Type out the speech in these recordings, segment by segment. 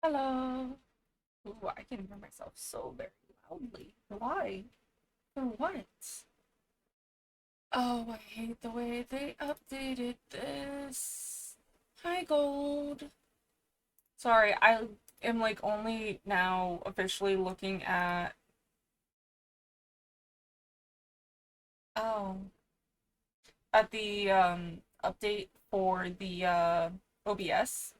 Hello. Ooh, I can hear myself so very loudly. Why? For what? Oh, I hate the way they updated this. Hi, Gold. Sorry, I am like only now officially looking oh at the update for the OBS.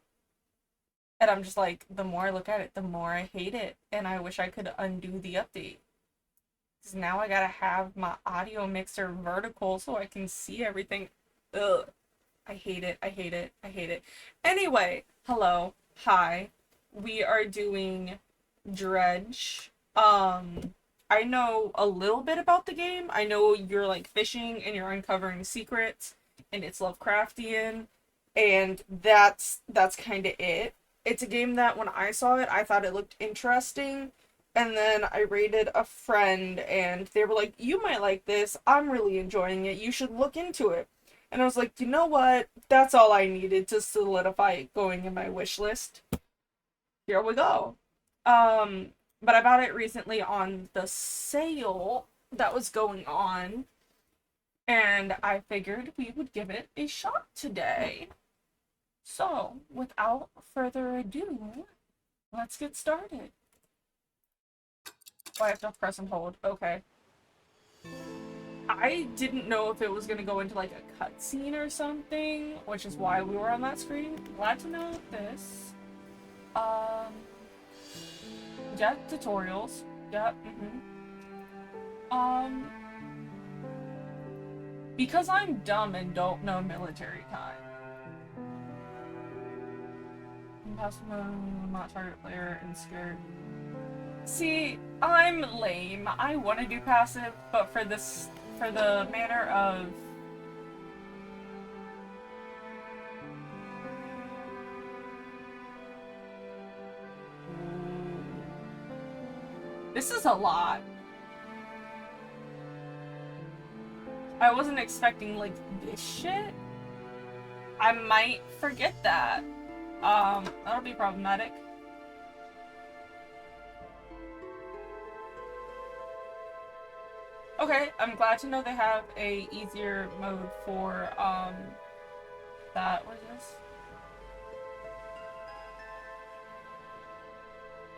And I'm just like, the more I look at it, the more I hate it. And I wish I could undo the update. Because now I gotta have my audio mixer vertical so I can see everything. Ugh. I hate it. I hate it. I hate it. Anyway, hello. Hi. We are doing Dredge. I know a little bit about the game. I know you're like fishing and you're uncovering secrets and it's Lovecraftian and that's kind of it. It's a game that when I saw it, I thought it looked interesting. And then I rated a friend and they were like, "You might like this. I'm really enjoying it. You should look into it." And I was like, "You know what? That's all I needed to solidify it going in my wish list. Here we go." Um, but I bought it recently on the sale that was going on, and I figured we would give it a shot today. So, without further ado, let's get started. Oh, I have to press and hold. Okay. I didn't know if it was gonna go into like a cutscene or something, which is why we were on that screen. Glad to know this. Um, yeah, tutorials. Yeah, Um, because I'm dumb and don't know military time. Passive mode, not target player, and scared. See, I'm lame. I want to do passive, but for the manner of this is a lot. I wasn't expecting like this shit. I might forget that. That'll be problematic. Okay, I'm glad to know they have a easier mode for that. What is this?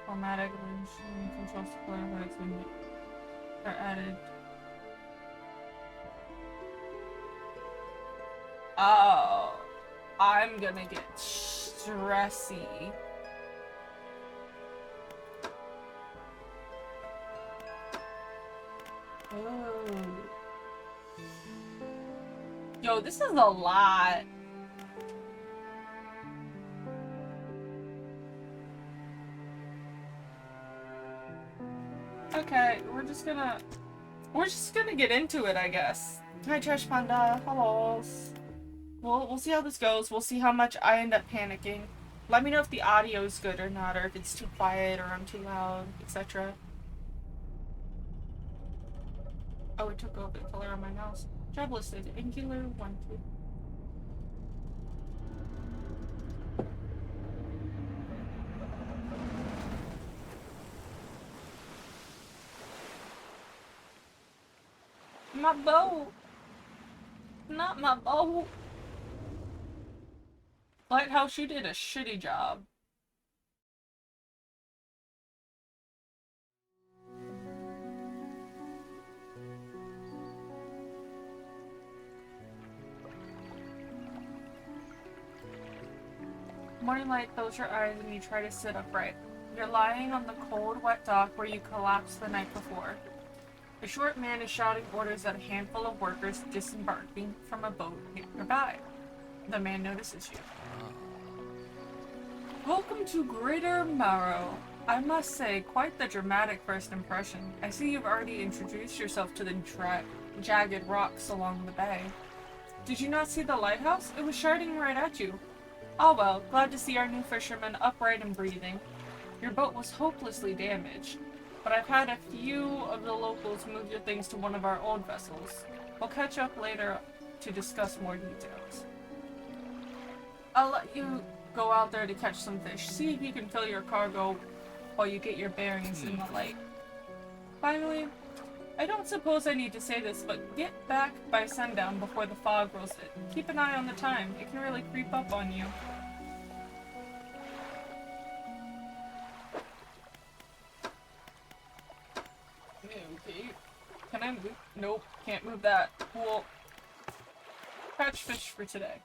Chromatic illusion controls the color effects when are added. Oh, I'm gonna get stressy. Ooh. Yo, this is a lot. Okay, we're just gonna get into it, I guess. Hi, Trash Panda. Hello. We'll see how this goes. We'll see how much I end up panicking. Let me know if the audio is good or not, or if it's too quiet or I'm too loud, etc. Oh, it took over the color on my mouse. Job listed. Angular 1, 2. My bow! Not my bow! Lighthouse, you did a shitty job. Morning light fills your eyes and you try to sit upright. You're lying on the cold, wet dock where you collapsed the night before. A short man is shouting orders at a handful of workers disembarking from a boat nearby. The man notices you. Welcome to Greater Marrow. I must say, quite the dramatic first impression. I see you've already introduced yourself to the jagged rocks along the bay. Did you not see the lighthouse? It was shining right at you. Ah well, glad to see our new fisherman upright and breathing. Your boat was hopelessly damaged, but I've had a few of the locals move your things to one of our old vessels. We'll catch up later to discuss more details. I'll let you go out there to catch some fish. See if you can fill your cargo while you get your bearings in the light. Finally, I don't suppose I need to say this, but get back by sundown before the fog rolls in. Keep an eye on the time. It can really creep up on you. Okay. Can I move? Nope, can't move that. Cool. Catch fish for today.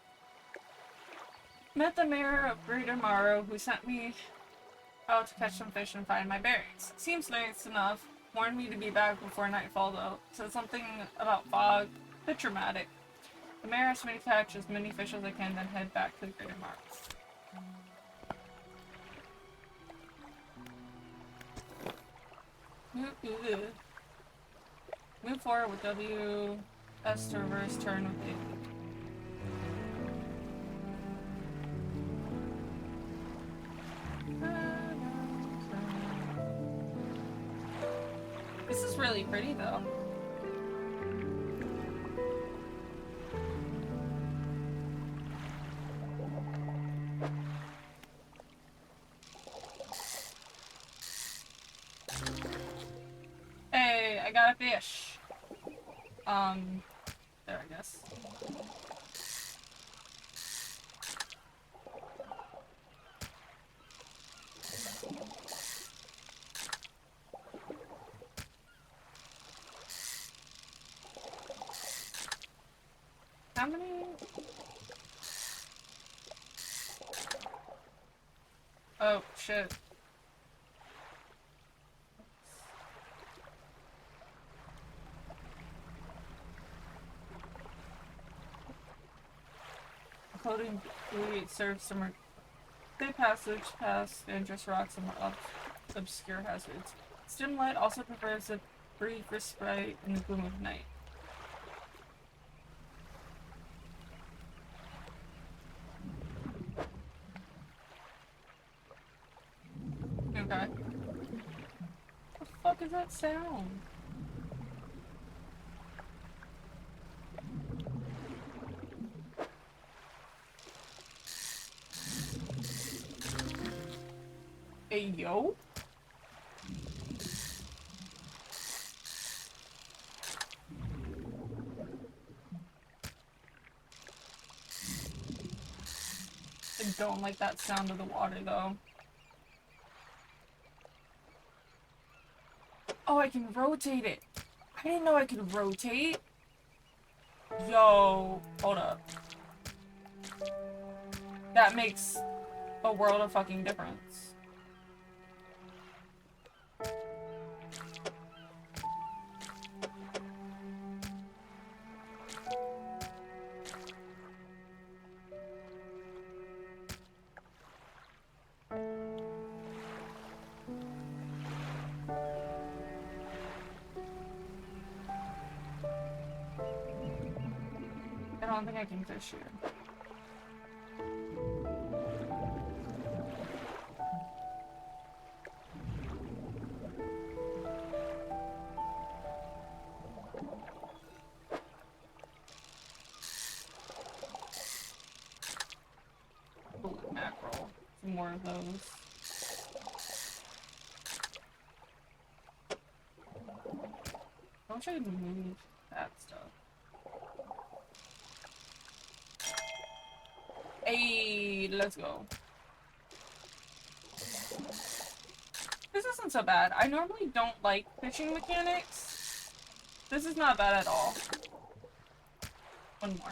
Met the mayor of Greater Morrow, who sent me out to catch some fish and find my bearings. Seems nice enough. Warned me to be back before nightfall though. Said something about fog. Bit dramatic. The mayor asked me to catch as many fish as I can, then head back to the Greater Morrow. Move forward with W. S to reverse turn with A. This is really pretty though. Hey, I got a fish. There I guess. How many? Oh, shit. Floating buoy serves some good passage past dangerous rocks and obscure hazards. Dim light also prefers a brief respite in the gloom of night. Okay. What the fuck is that sound? Hey, yo? I don't like that sound of the water, though. Oh, I can rotate it. I didn't know I could rotate. Yo, hold up. That makes a world of fucking difference. I don't think I can fish here. Ooh, mackerel. Some more of those. I wish I could move that stuff. Hey, let's go. This isn't so bad. I normally don't like fishing mechanics. This is not bad at all. One more.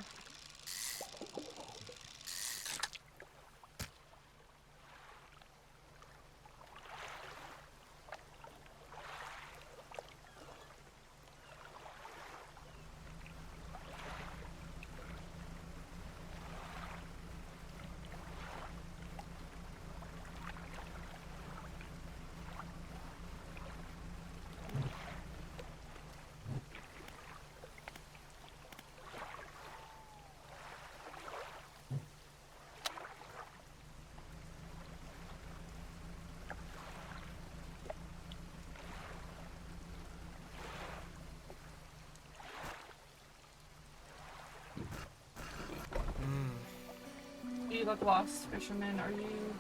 You look lost, fisherman. Are you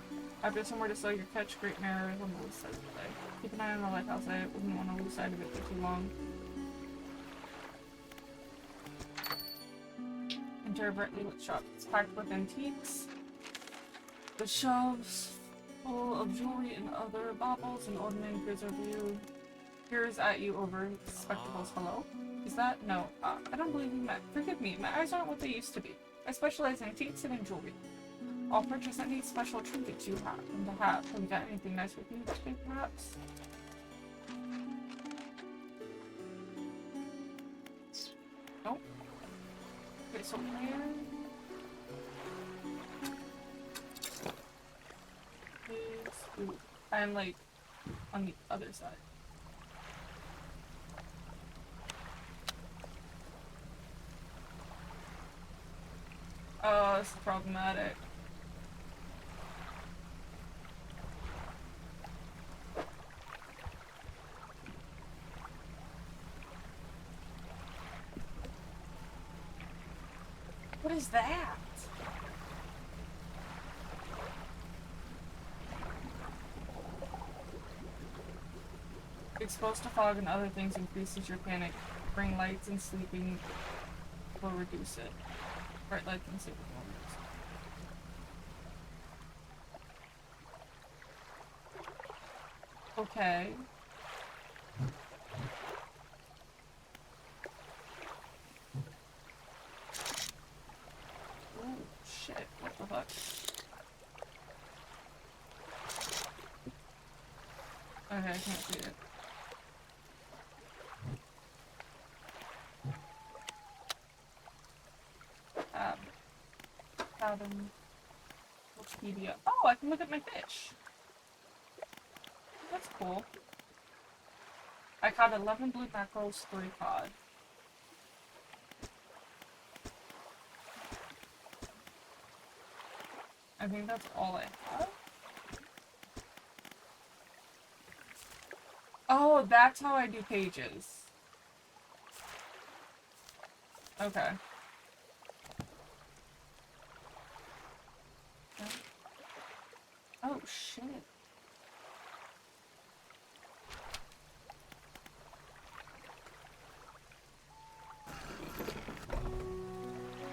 after somewhere to sell your catch? Great Mirror is on the list today. Keep an eye on the lighthouse. I wouldn't want to lose sight of it for too long. Enter a brightly lit shop. It's packed with antiques. The shelves full of jewelry and other baubles and ornament peers over you. Peers at you over spectacles. Hello? Is that? No. I don't believe you met. Forgive me. My eyes aren't what they used to be. I specialize in antiques and in jewelry. I'll purchase any special trinkets you happen to have. Have you got anything nice with you today, perhaps? Nope. Okay, so where is... Ooh, I'm like on the other side. Oh, this is problematic. What is that? Exposed to fog and other things increases your panic. Bring lights and sleeping will reduce it. Bright lights and sleeping will reduce it. Okay. Oh shit, what the fuck? Okay, I can't see it. Wikipedia. Oh, I can look at my fish. That's cool. I caught 11 blue mackerels, 3 cod. I think that's all I have. Oh, that's how I do pages. Okay. Oh, shit.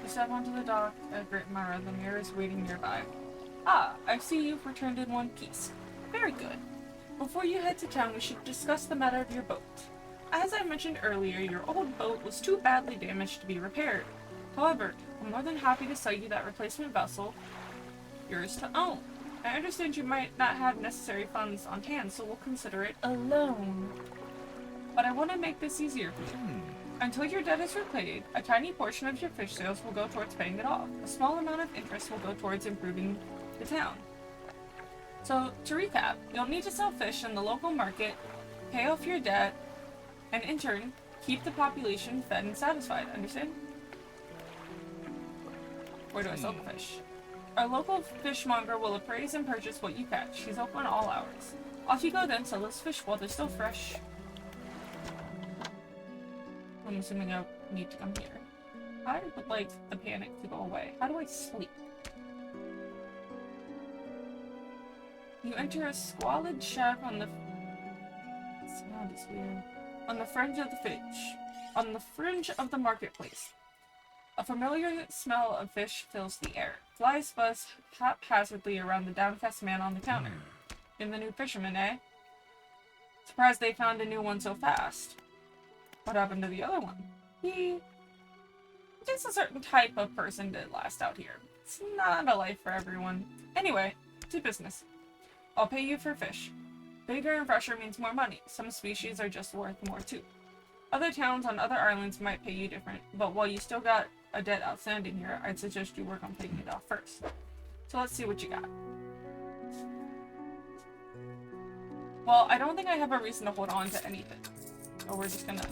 You step onto the dock at Great Mara. The mirror is waiting nearby. Ah, I see you've returned in one piece. Very good. Before you head to town, we should discuss the matter of your boat. As I mentioned earlier, your old boat was too badly damaged to be repaired. However, I'm more than happy to sell you that replacement vessel, yours to own. I understand you might not have necessary funds on hand, so we'll consider it a loan. But I want to make this easier for you. Until your debt is repaid, a tiny portion of your fish sales will go towards paying it off. A small amount of interest will go towards improving the town. So, to recap, you'll need to sell fish in the local market, pay off your debt, and in turn, keep the population fed and satisfied. Understand? Where do I sell the fish? Our local fishmonger will appraise and purchase what you catch. He's open all hours. Off you go then, sell those fish while they're still fresh. I'm assuming I need to come here. I would like the panic to go away. How do I sleep? You enter a squalid shack on the... Sound is weird. On the fringe of the fish. On the fringe of the marketplace. A familiar smell of fish fills the air. Flies buzz haphazardly around the downcast man on the counter. You're the new fisherman, eh? Surprised they found a new one so fast. What happened to the other one? He... Just a certain type of person to last out here. It's not a life for everyone. Anyway, to business. I'll pay you for fish. Bigger and fresher means more money. Some species are just worth more too. Other towns on other islands might pay you different, but while you still got a debt outstanding here, I'd suggest you work on paying it off first. So let's see what you got. Well, I don't think I have a reason to hold on to anything. So we're just gonna...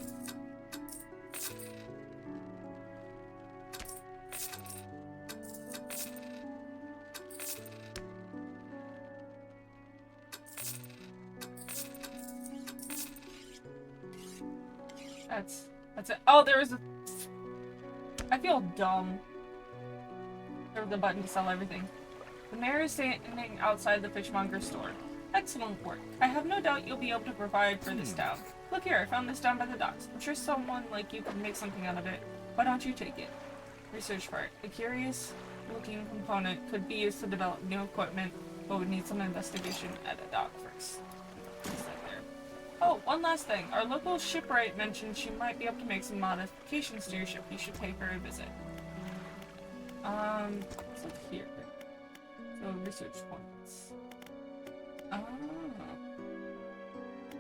That's it. Oh, there was a... I feel dumb. There of the button to sell everything. The mayor is standing outside the fishmonger's store. Excellent work. I have no doubt you'll be able to provide for this town. Look here, I found this down by the docks. I'm sure someone like you could make something out of it. Why don't you take it? Research part. A curious-looking component could be used to develop new equipment, but would need some investigation at a dock first. Oh, one last thing. Our local shipwright mentioned she might be able to make some modifications to your ship. You should pay her a visit. What's up here? So, research points.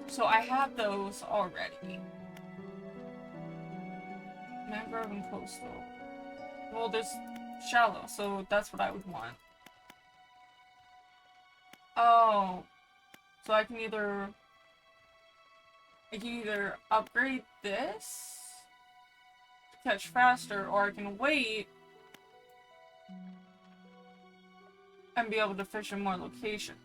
So I have those already. Mangrove and coastal. Well, there's shallow, so that's what I would want. Oh. So I can either upgrade this to catch faster, or I can wait and be able to fish in more locations.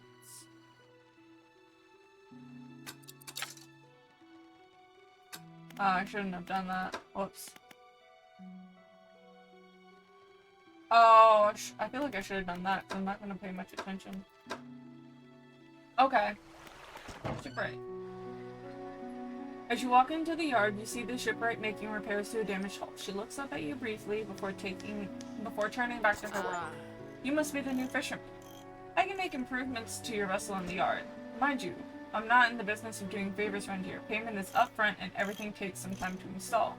I shouldn't have done that. Whoops. Oh, I feel like I should have done that, because I'm not going to pay much attention. Okay. Shipwright. As you walk into the yard, you see the shipwright making repairs to a damaged hull. She looks up at you briefly before turning back to her work. You must be the new fisherman. I can make improvements to your vessel in the yard. Mind you, I'm not in the business of doing favors around here. Payment is upfront and everything takes some time to install.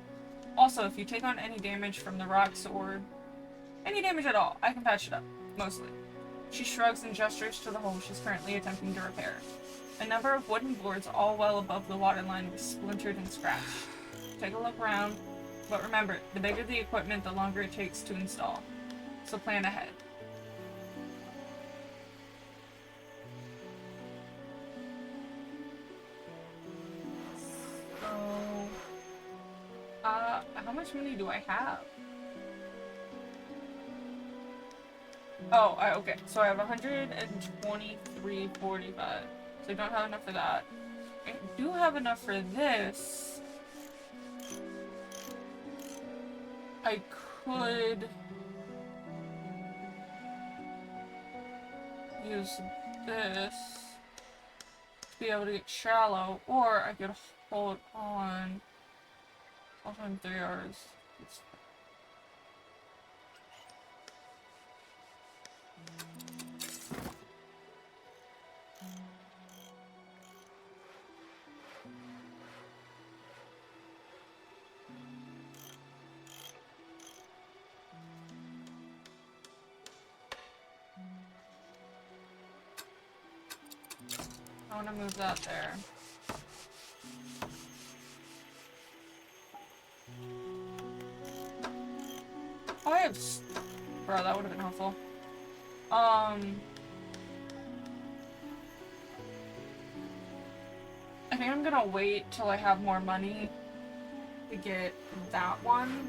Also, if you take on any damage from the rocks or any damage at all, I can patch it up. Mostly. She shrugs and gestures to the hole she's currently attempting to repair. A number of wooden boards all well above the waterline were splintered and scratched. Take a look around, but remember, the bigger the equipment, the longer it takes to install. So plan ahead. So, how much money do I have? Oh, okay. So I have 123.45. So I don't have enough for that. I do have enough for this. I could use this to be able to get shallow, or I could hold on 3 hours. I want to move that there. Oh, I have... Bro, that would have been helpful. I think I'm gonna wait till I have more money to get that one.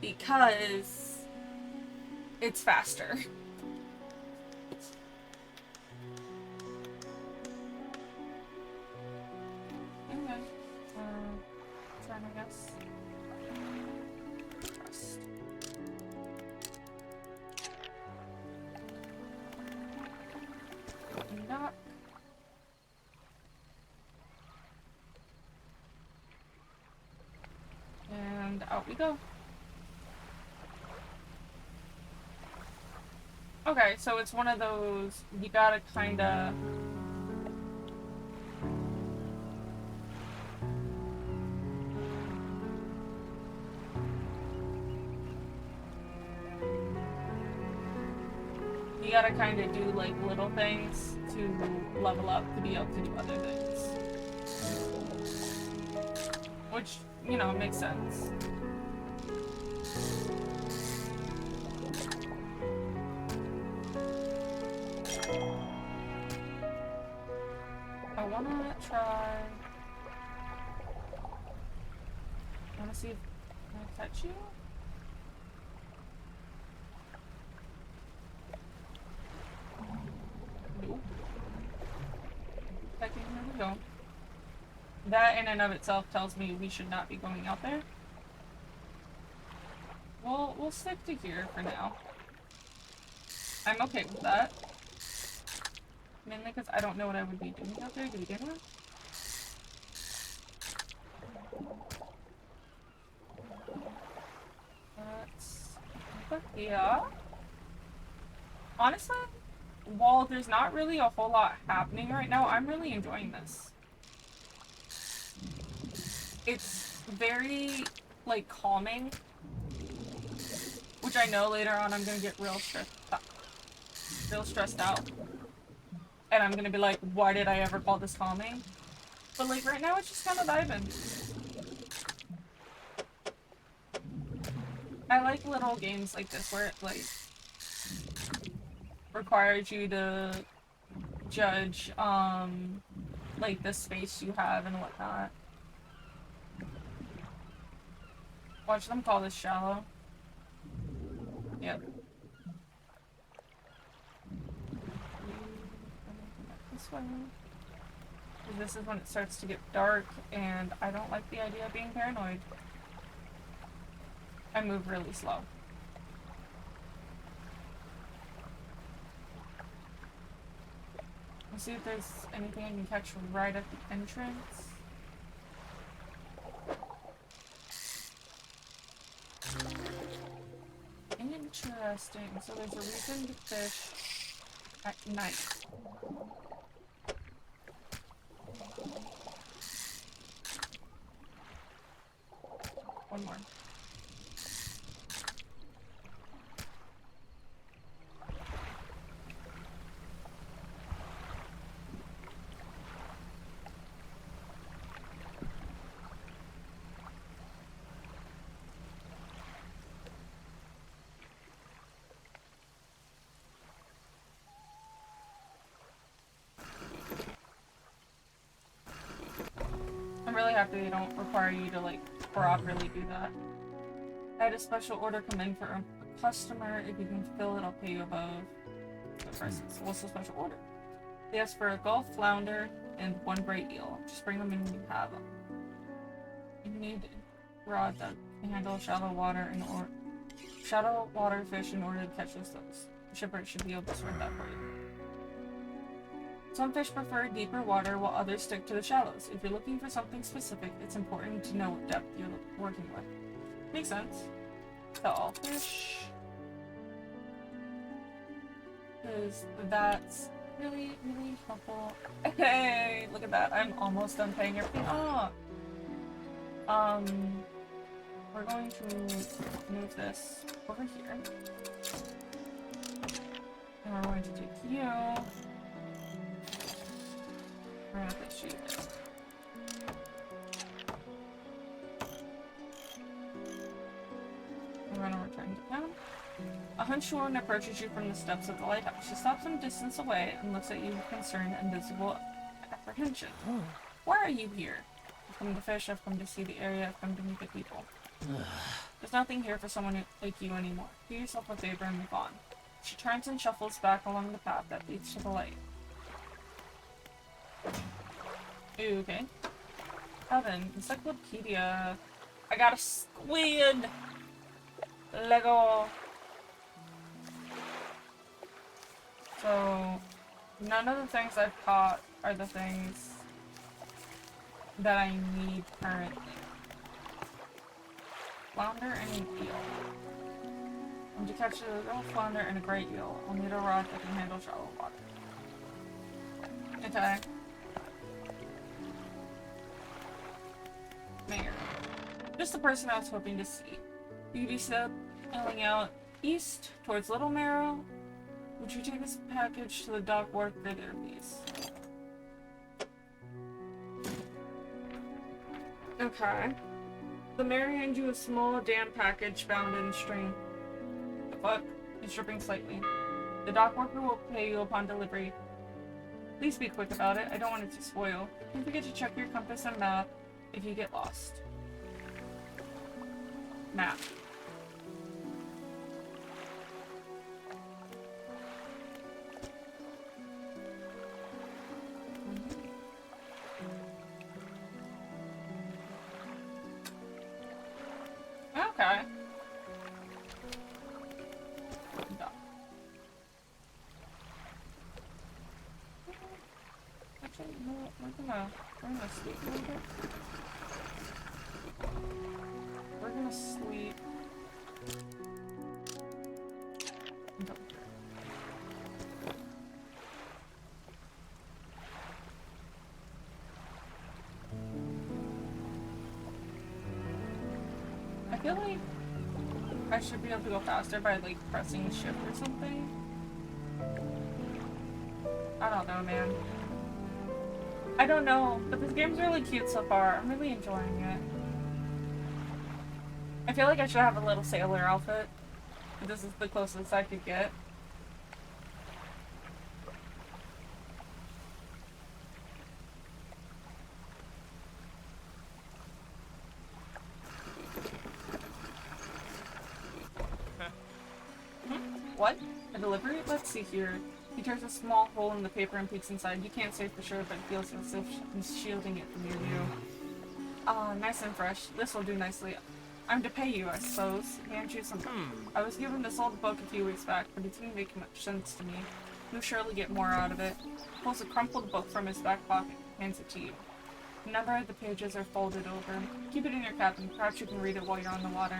Because it's faster. And out we go. Okay, so it's one of those, you gotta kinda... You gotta kinda do, like, little things to level up to be able to do other things. Which, you know, makes sense. I wanna try... I wanna see if... Can I touch you? Nope. Here we go. That in and of itself tells me we should not be going out there. we'll stick to here for now. I'm okay with that. Mainly because I don't know what I would be doing out there to begin with. But yeah. Honestly, while there's not really a whole lot happening right now, I'm really enjoying this. It's very, like, calming. Which I know later on I'm gonna get real stressed out. And I'm gonna be like, why did I ever call this calming? But like right now it's just kind of vibing. I like little games like this where it like requires you to judge like the space you have and whatnot. Watch them call this shallow. Yep. This way. This is when it starts to get dark, and I don't like the idea of being paranoid. I move really slow. Let's see if there's anything I can catch right at the entrance. Interesting. So there's a reason to fish at night. One more. I'm really happy they don't require you to like properly do that. I had a special order come in for a customer. If you can fill it, I'll pay you above the prices. What's the special order? They asked for a Gulf flounder and one gray eel. Just bring them in when you have them. You need rod that can handle shallow water fish in order to catch those things. The shipper should be able to sort that for you. Some fish prefer deeper water while others stick to the shallows. If you're looking for something specific, it's important to know what depth you're working with. Makes sense. The all fish. Because that's really, really helpful. Hey, look at that. I'm almost done paying everything off. We're going to move this over here. And we're going to take you. We're gonna put you there. We're gonna return to town. A henchwoman approaches you from the steps of the lighthouse. She stops some distance away and looks at you with concern and visible apprehension. Oh. Why are you here? I've come to fish, I've come to see the area, I've come to meet the people. There's nothing here for someone like you anymore. Do yourself a favor and move on. She turns and shuffles back along the path that leads to the light. Ooh, okay. Heaven, encyclopedia. I got a squid! Lego! So, none of the things I've caught are the things that I need currently. Flounder and an eel. I'm to catch a little flounder and a great eel. I'll need a rod that can handle shallow water. Okay. Mayor. Just the person I was hoping to see. Beauty sailing out east towards Little Marrow. Would you take this package to the dock wharf there, please? Okay. The mayor hands you a small damp package bound in string. The fuck is dripping slightly. The dock worker will pay you upon delivery. Please be quick about it. I don't want it to spoil. Don't forget to check your compass and map if you get lost. Map. Okay. You know what? We're gonna sleep a little bit. We're gonna sleep. Until I feel like I should be able to go faster by like pressing shift or something. I don't know, man. I don't know, but this game's really cute so far. I'm really enjoying it. I feel like I should have a little sailor outfit. But this is the closest I could get. What? A delivery? Let's see here. He tears a small hole in the paper and peeks inside. You can't say for sure, but it feels as if he's shielding it from your view. Ah, nice and fresh. This will do nicely. I'm to pay you, I suppose. Hand you something. I was given this old book a few weeks back, but it didn't make much sense to me. You'll surely get more out of it. Pulls a crumpled book from his back pocket, hands it to you. A number of the pages are folded over. Keep it in your cabin. Perhaps you can read it while you're on the water.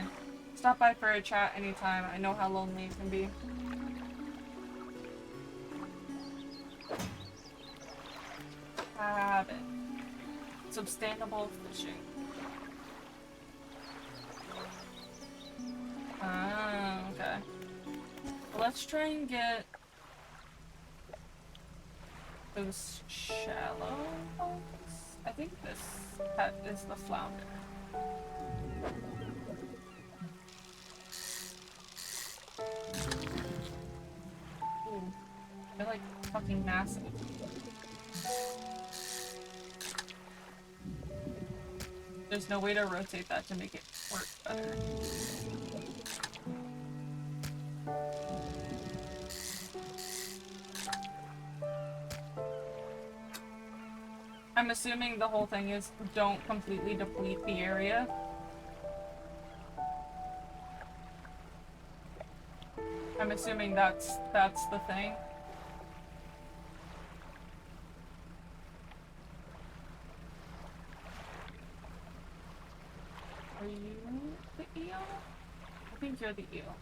Stop by for a chat anytime. I know how lonely it can be. Cabin. Sustainable fishing. Ah, okay. Well, let's try and get those shallow ones. I think this is the flounder. Ooh, they're like fucking massive. There's no way to rotate that to make it work better. I'm assuming the whole thing is don't completely deplete the area. I'm assuming that's the thing. Are you the eel? I think you're the eel.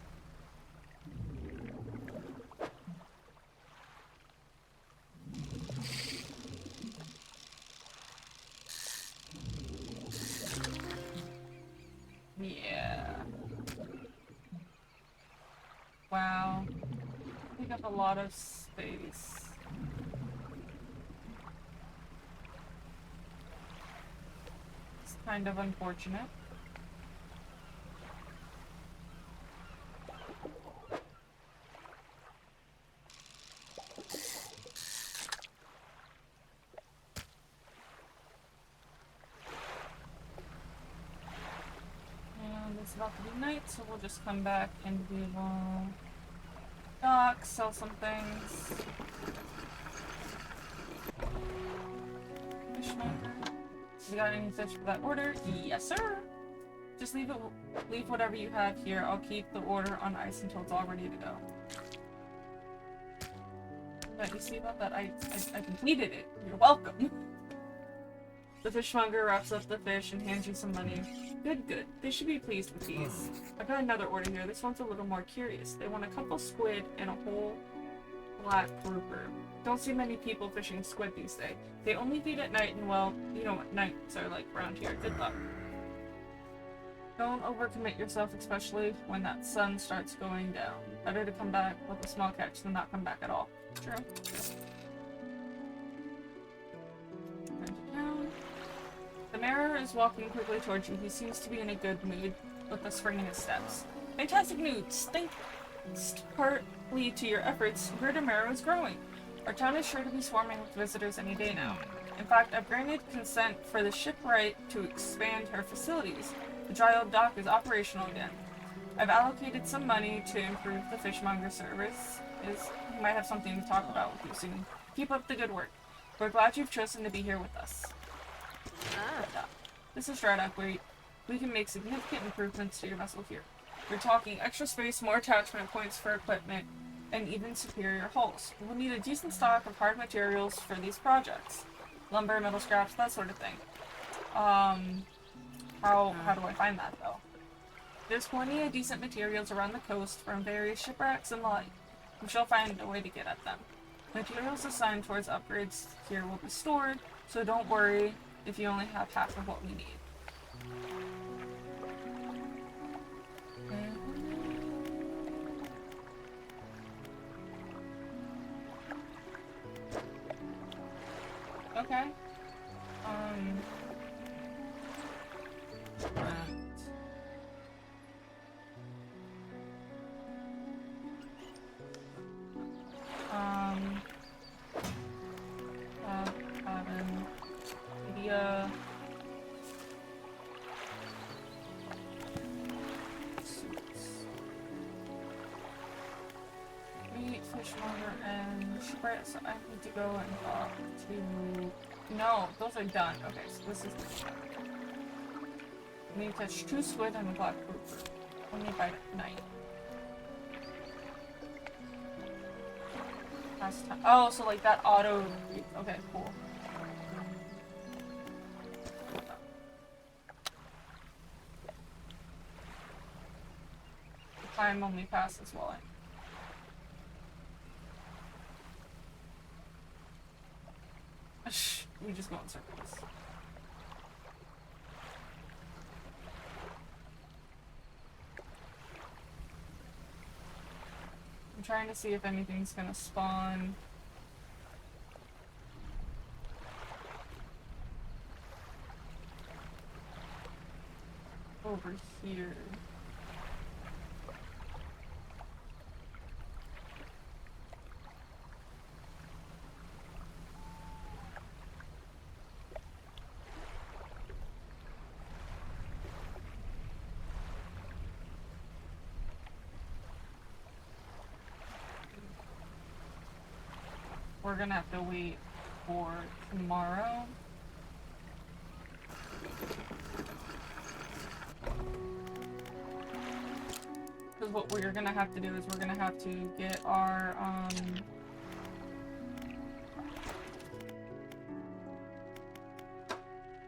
Yeah. Wow. Take up a lot of space. It's kind of unfortunate. It's about to be night, so we'll just come back and we will dock, sell some things. Fishmonger. You got any fish for that order? Yes, sir! Just leave whatever you have here. I'll keep the order on ice until it's all ready to go. But you see about that? I completed it. You're welcome. The fishmonger wraps up the fish and hands you some money. Good, good. They should be pleased with these. I've got another order here. This one's a little more curious. They want a couple squid and a whole black grouper. Don't see many people fishing squid these days. They only feed at night, and well, you know what nights are like around here. Good luck. Don't overcommit yourself, especially when that sun starts going down. Better to come back with a small catch than not come back at all. True. The mayor is walking quickly towards you. He seems to be in a good mood, with a spring in his steps. Fantastic news! Thanks partly to your efforts, Greater Marrow is growing. Our town is sure to be swarming with visitors any day now. In fact, I've granted consent for the shipwright to expand her facilities. The dry old dock is operational again. I've allocated some money to improve the fishmonger service. We might have something to talk about with you soon. Keep up the good work. We're glad you've chosen to be here with us. This is Drydock. We can make significant improvements to your vessel here. We're talking extra space, more attachment points for equipment, and even superior hulls. We'll need a decent stock of hard materials for these projects. lumber, metal scraps, that sort of thing. How do I find that though? There's plenty of decent materials around the coast from various shipwrecks and the like. We shall find a way to get at them. Materials assigned towards upgrades here will be stored, so don't worry if you only have half of what we need. Okay. Cabin, media, suits, meat, fishmonger, and shipwright. So I need to go and talk to. No, those are done. Okay, so this is. I need to catch 2 squid and a black grouper. Only by night. Last time. Oh, so like that auto. Okay, cool. Time only passes while we just go in circles. I'm trying to see if anything's gonna spawn. Over here. We're gonna have to wait for tomorrow. Because what we're gonna have to do is we're gonna have to get our,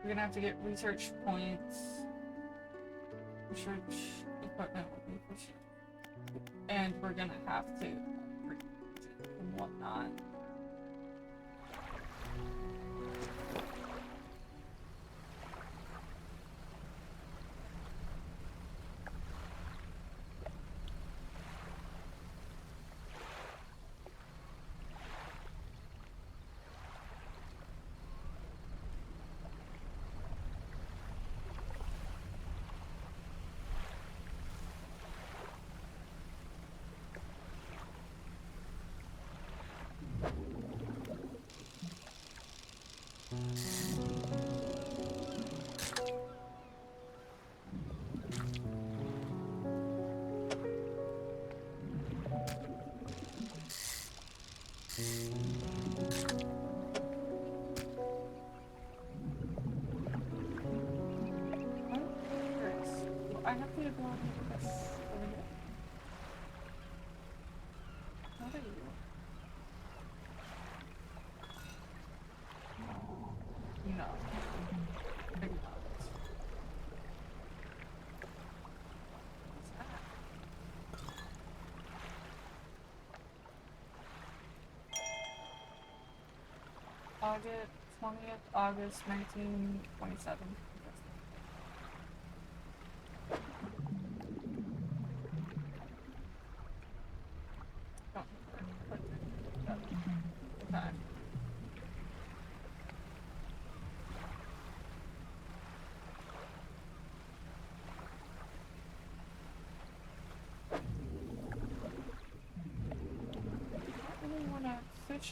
we're gonna have to get research points. Research equipment will be for sure. And we're gonna have to and whatnot. I have to go over this over here. How are you? No. Maybe not. What's that? August 20th, August 1927.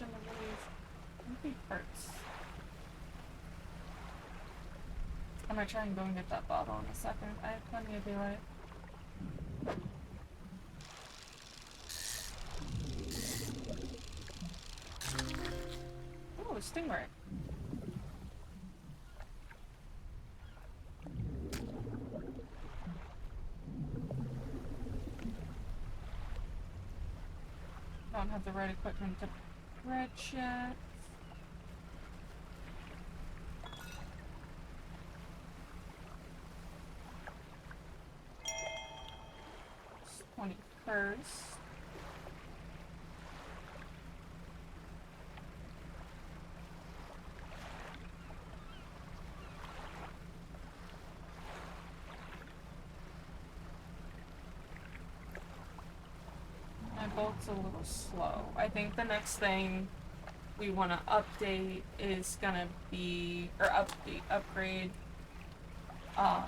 In the really big parts. I might try and go and get that bottle in a second. I have plenty of daylight. Oh, stingray. Don't have the right equipment to bridge yet. first. My bolt's a little slow. I think the next thing we want to update is gonna be, or upgrade, um,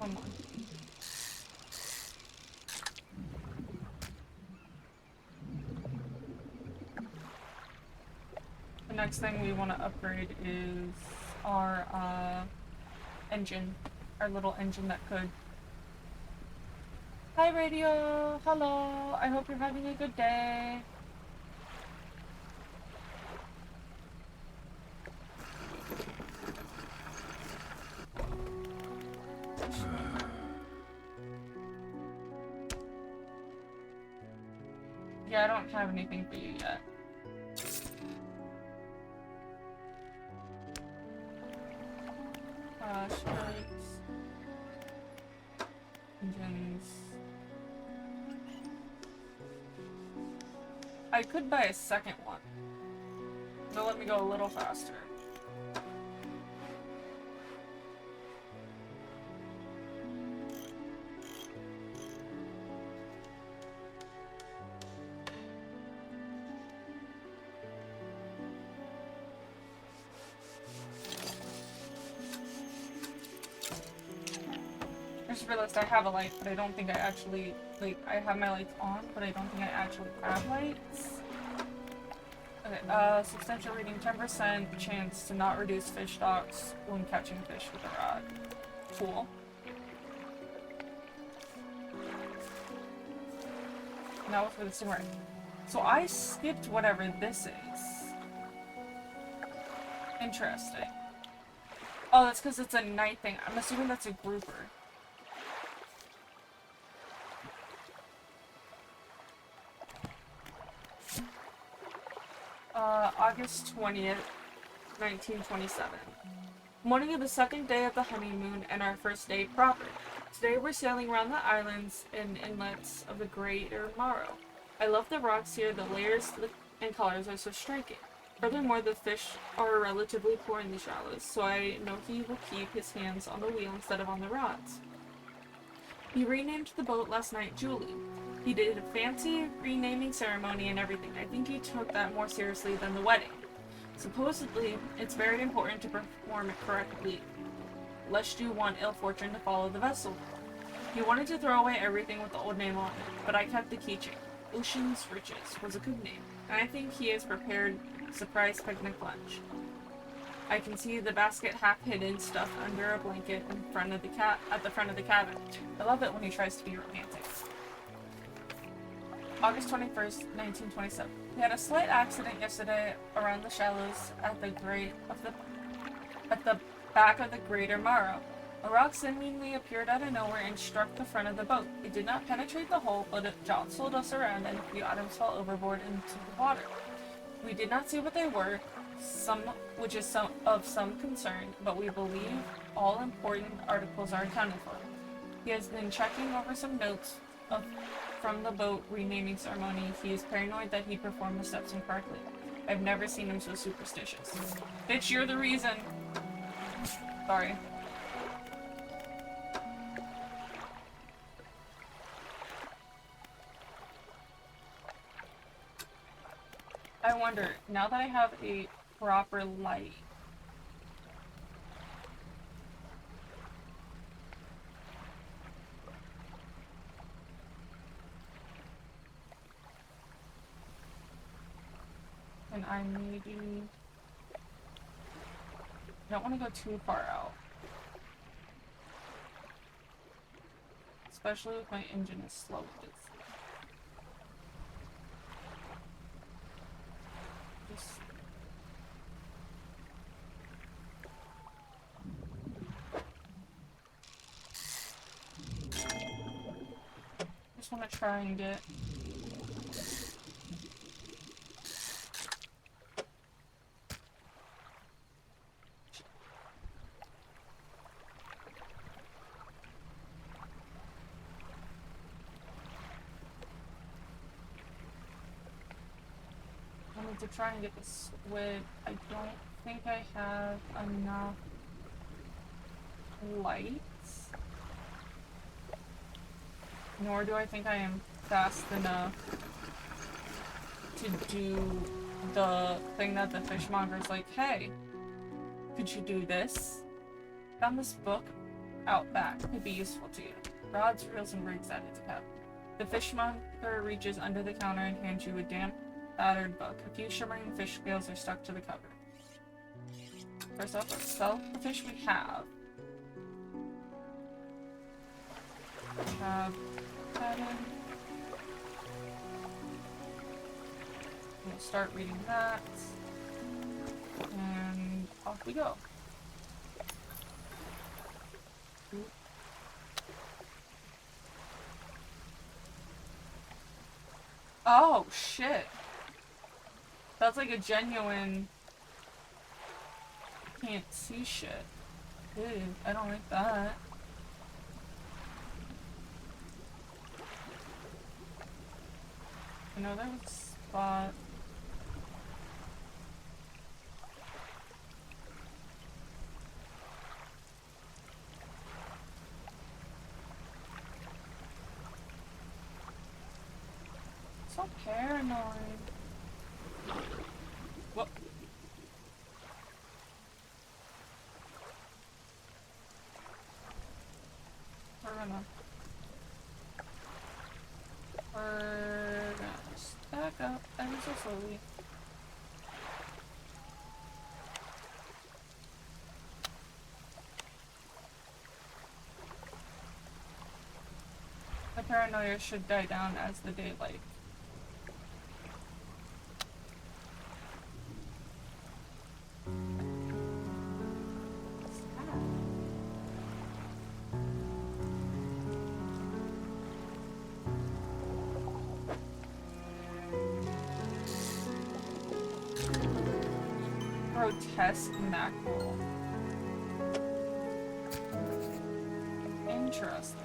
come on. The next thing we want to upgrade is our, engine. Our little engine that could. Hi radio, hello, I hope you're having a good day. Yeah, I don't have anything for you yet. Strikes. Engines. I could buy a second one. They'll let me go a little faster. I just realized I have a light, but I don't think I actually, like, I have my lights on, but I don't think I actually have lights. Okay, substantial reading, 10% chance to not reduce fish stocks when catching fish with a rod. Cool. Now for the stingray. So I skipped whatever this is. Interesting. Oh, that's because it's a night thing. I'm assuming that's a grouper. August 20th, 1927. Morning of the second day of the honeymoon and our first day proper. Today we're sailing around the islands and inlets of the Greater Morrow. I love the rocks here, the layers and colors are so striking. Furthermore, the fish are relatively poor in the shallows, so I know he will keep his hands on the wheel instead of on the rods. He renamed the boat last night Julie. He did a fancy renaming ceremony and everything. I think he took that more seriously than the wedding. Supposedly, it's very important to perform it correctly, lest you want ill fortune to follow the vessel. He wanted to throw away everything with the old name on it, but I kept the keychain. Ocean's Riches was a good name, and I think he has prepared a surprise picnic lunch. I can see the basket half hidden, stuffed under a blanket in front of the at the front of the cabin. I love it when he tries to be romantic. August 21st, 1927. We had a slight accident yesterday around the shallows at the back of the Greater Morrow. A rock seemingly appeared out of nowhere and struck the front of the boat. It did not penetrate the hull, but it jostled us around and a few items fell overboard into the water. We did not see what they were, which is of some concern, but we believe all important articles are accounted for. He has been checking over some notes from the boat renaming ceremony. He is paranoid that he performed the steps incorrectly. I've never seen him so superstitious. Bitch, you're the reason. Sorry. I wonder, now that I have a proper light, and I maybe don't want to go too far out. Especially if my engine is slow. Just want to try and get need to try and get the squid. I don't think I have enough lights. Nor do I think I am fast enough to do the thing that the fishmonger's like, hey, could you do this? Found this book out back. Could be useful to you. Rods, reels, and rigs added to cap. The fishmonger reaches under the counter and hands you a damp, battered book. A few shimmering fish scales are stuck to the cover. First off, let's sell the fish we have. Have that in. We'll start reading that. And off we go. Oh, shit. That's like a genuine... Can't see shit. Ew, I don't like that. I know there was a spot... So paranoid. Whoop. We're gonna stack up ever so slowly. The paranoia should die down as the daylight. Grotesque mackerel. Interesting.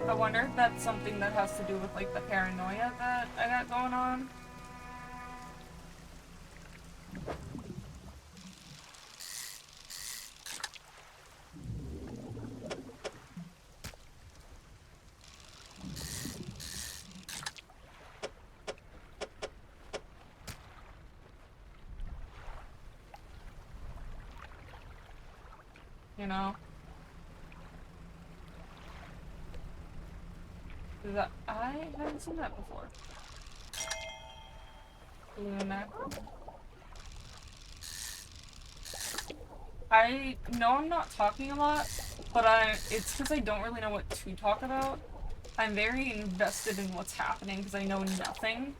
I wonder if that's something that has to do with like the paranoia that I got going on. You know? That I haven't seen that before. Blue mackerel. I know I'm not talking a lot, but it's because I don't really know what to talk about. I'm very invested in what's happening because I know nothing.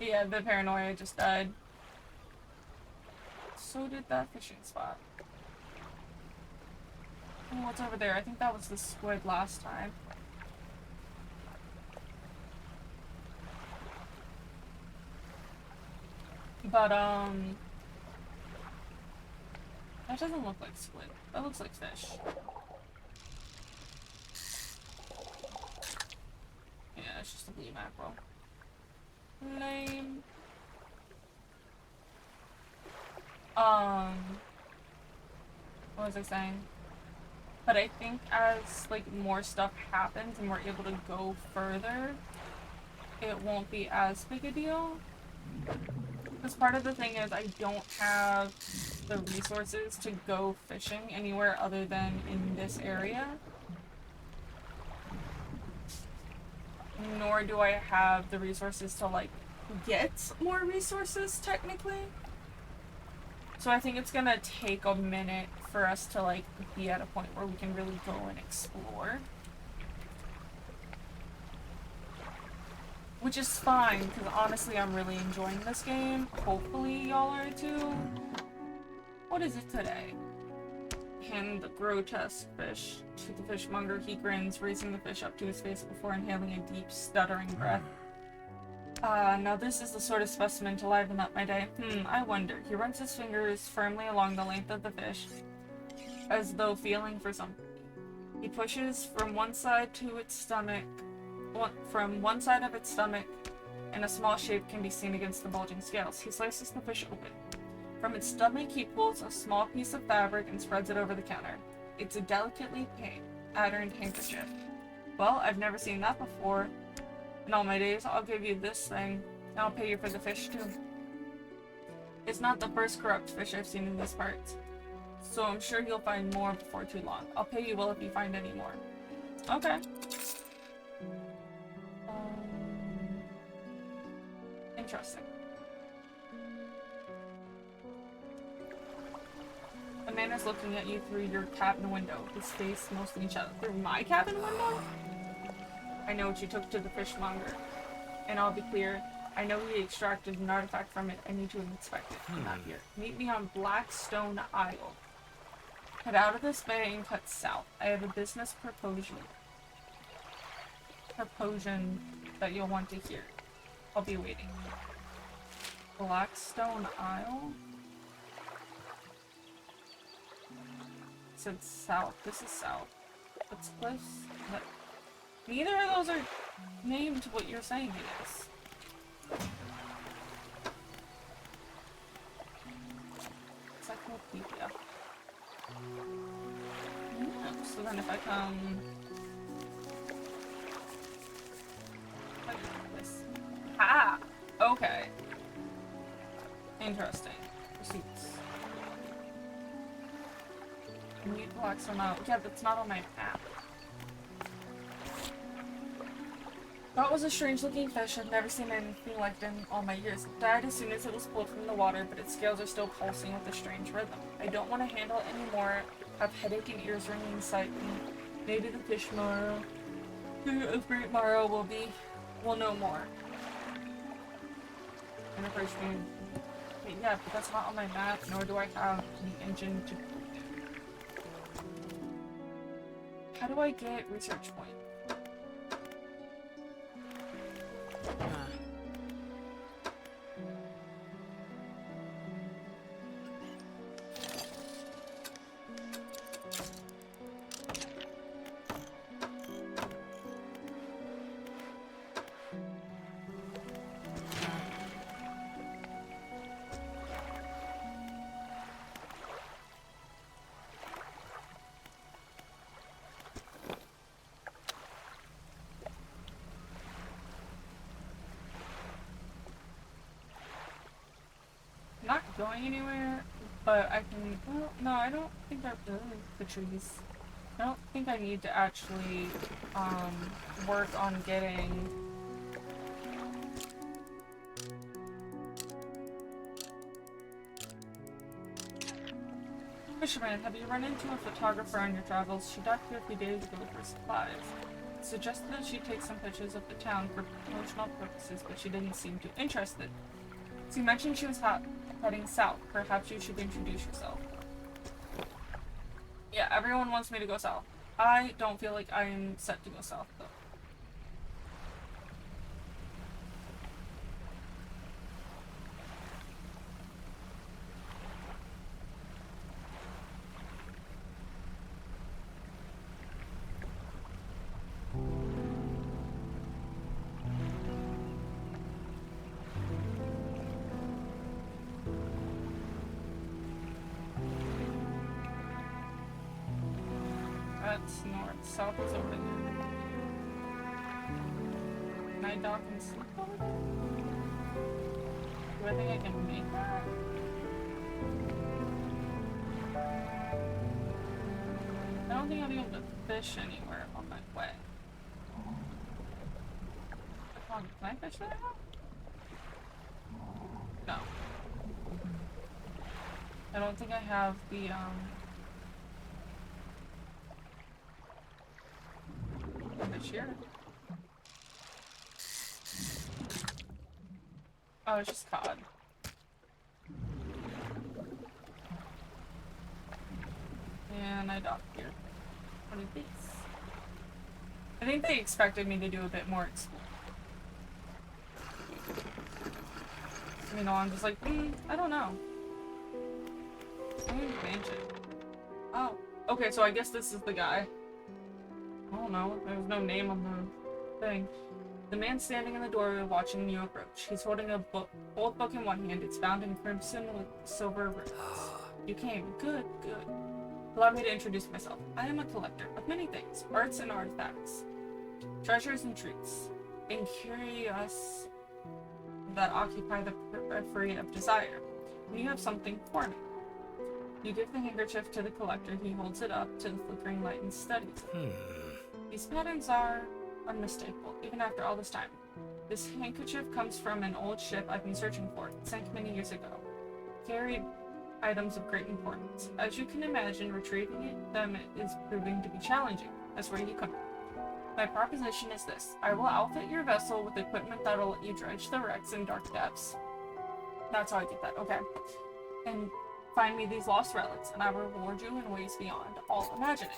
Yeah, the paranoia just died. So did that fishing spot. Oh, what's over there? I think that was the squid last time. But, that doesn't look like squid. That looks like fish. Yeah, it's just a blue mackerel. Lame. What was I saying? But I think as, like, more stuff happens and we're able to go further, it won't be as big a deal. Because part of the thing is I don't have the resources to go fishing anywhere other than in this area. Nor do I have the resources to, like, get more resources, technically. So I think it's gonna take a minute for us to, like, be at a point where we can really go and explore. Which is fine, because honestly I'm really enjoying this game. Hopefully y'all are too. What is it today? Hand the grotesque fish to the fishmonger. He grins, raising the fish up to his face before inhaling a deep, stuttering breath. Now this is the sort of specimen to liven up my day. I wonder. He runs his fingers firmly along the length of the fish, as though feeling for something. He pushes from one side to its stomach, from one side of its stomach, and a small shape can be seen against the bulging scales. He slices the fish open. From its stomach, he pulls a small piece of fabric and spreads it over the counter. It's a delicately patterned handkerchief. Well, I've never seen that before. In all my days, I'll give you this thing, and I'll pay you for the fish too. It's not the first corrupt fish I've seen in these parts, so I'm sure you'll find more before too long. I'll pay you well if you find any more. Okay. Interesting. A man is looking at you through your cabin window, his face mostly shut. Through my cabin window? I know what you took to the fishmonger. And I'll be clear, I know he extracted an artifact from it. I need to inspect it. Not here. Meet me on Blackstone Isle. Head out of this bay and cut south. I have a business proposition that you'll want to hear. I'll be waiting. Blackstone Isle? It said south. This is south. What's close? Neither of those are named what you're saying it is. Encyclopedia. So then if I come... like this. Ah! Okay. Interesting. Receipts. Mute blocks are not... yeah, that's not on my map. That was a strange looking fish. I've never seen anything like it in all my years. It died as soon as it was pulled from the water, but its scales are still pulsing with a strange rhythm. I don't want to handle it anymore. Have headache and ears ringing inside me. Maybe the fishmonger of Great Morrow will know more. And the first name. Wait, yeah, but that's not on my map, nor do I have the engine to... How do I get research point? Not going anywhere, but I can... well, no, I don't think I... the trees. I don't think I need to actually, work on getting... Fisherman, have you run into a photographer on your travels? She docked here a few days ago for supplies. Suggested that she take some pictures of the town for promotional purposes, but she didn't seem too interested. So you mentioned she was heading south. Perhaps you should introduce yourself. Yeah, everyone wants me to go south. I don't feel like I'm set to go south, though. That's north. South is over there. Can I dock and sleep over there? Do I think I can make that? I don't think I'll be able to fish anywhere on my way. Can I fish there now? No. I don't think I have the, fish here. Oh, it's just cod. And I docked here. What are these? I think they expected me to do a bit more exploring. You know, I'm just like, I don't know. I'm gonna mansion. Oh. Okay, so I guess this is the guy. I don't know. There's no name on the thing. The man standing in the doorway watching you approach. He's holding a old book in one hand. It's bound in crimson with silver ribbons. You came. Good, good. Allow me to introduce myself. I am a collector of many things. Arts and artifacts. Treasures and treats. And curious that occupy the periphery of desire. And you have something for me. You give the handkerchief to the collector. He holds it up to the flickering light and studies it. These patterns are unmistakable, even after all this time. This handkerchief comes from an old ship I've been searching for. It sank many years ago. Carried items of great importance. As you can imagine, retrieving them is proving to be challenging. That's where you come in. My proposition is this. I will outfit your vessel with equipment that'll let you dredge the wrecks in dark depths. That's how I get that, okay. And find me these lost relics, and I will reward you in ways beyond all imagining.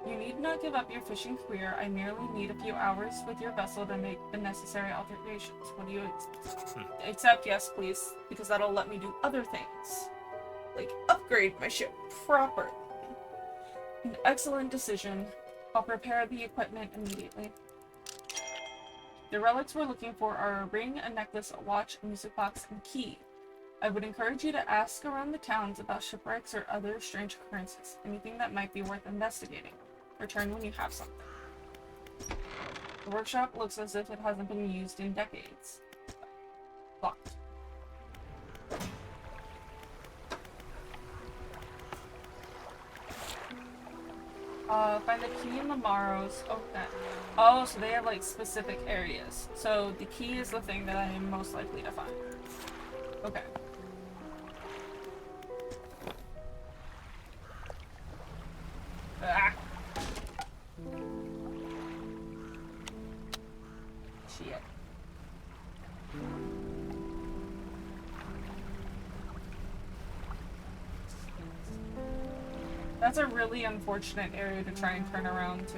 You need not give up your fishing career. I merely need a few hours with your vessel to make the necessary alterations. What do you accept? Yes, please, because that'll let me do other things. Like upgrade my ship properly. An excellent decision. I'll prepare the equipment immediately. The relics we're looking for are a ring, a necklace, a watch, a music box, and key. I would encourage you to ask around the towns about shipwrecks or other strange occurrences. Anything that might be worth investigating. Return when you have something. The workshop looks as if it hasn't been used in decades. Locked. Find the key in the Morrows. Okay. Oh, so they have like specific areas. So the key is the thing that I am most likely to find. Okay. Ah. Shit. That's a really unfortunate area to try and turn around to.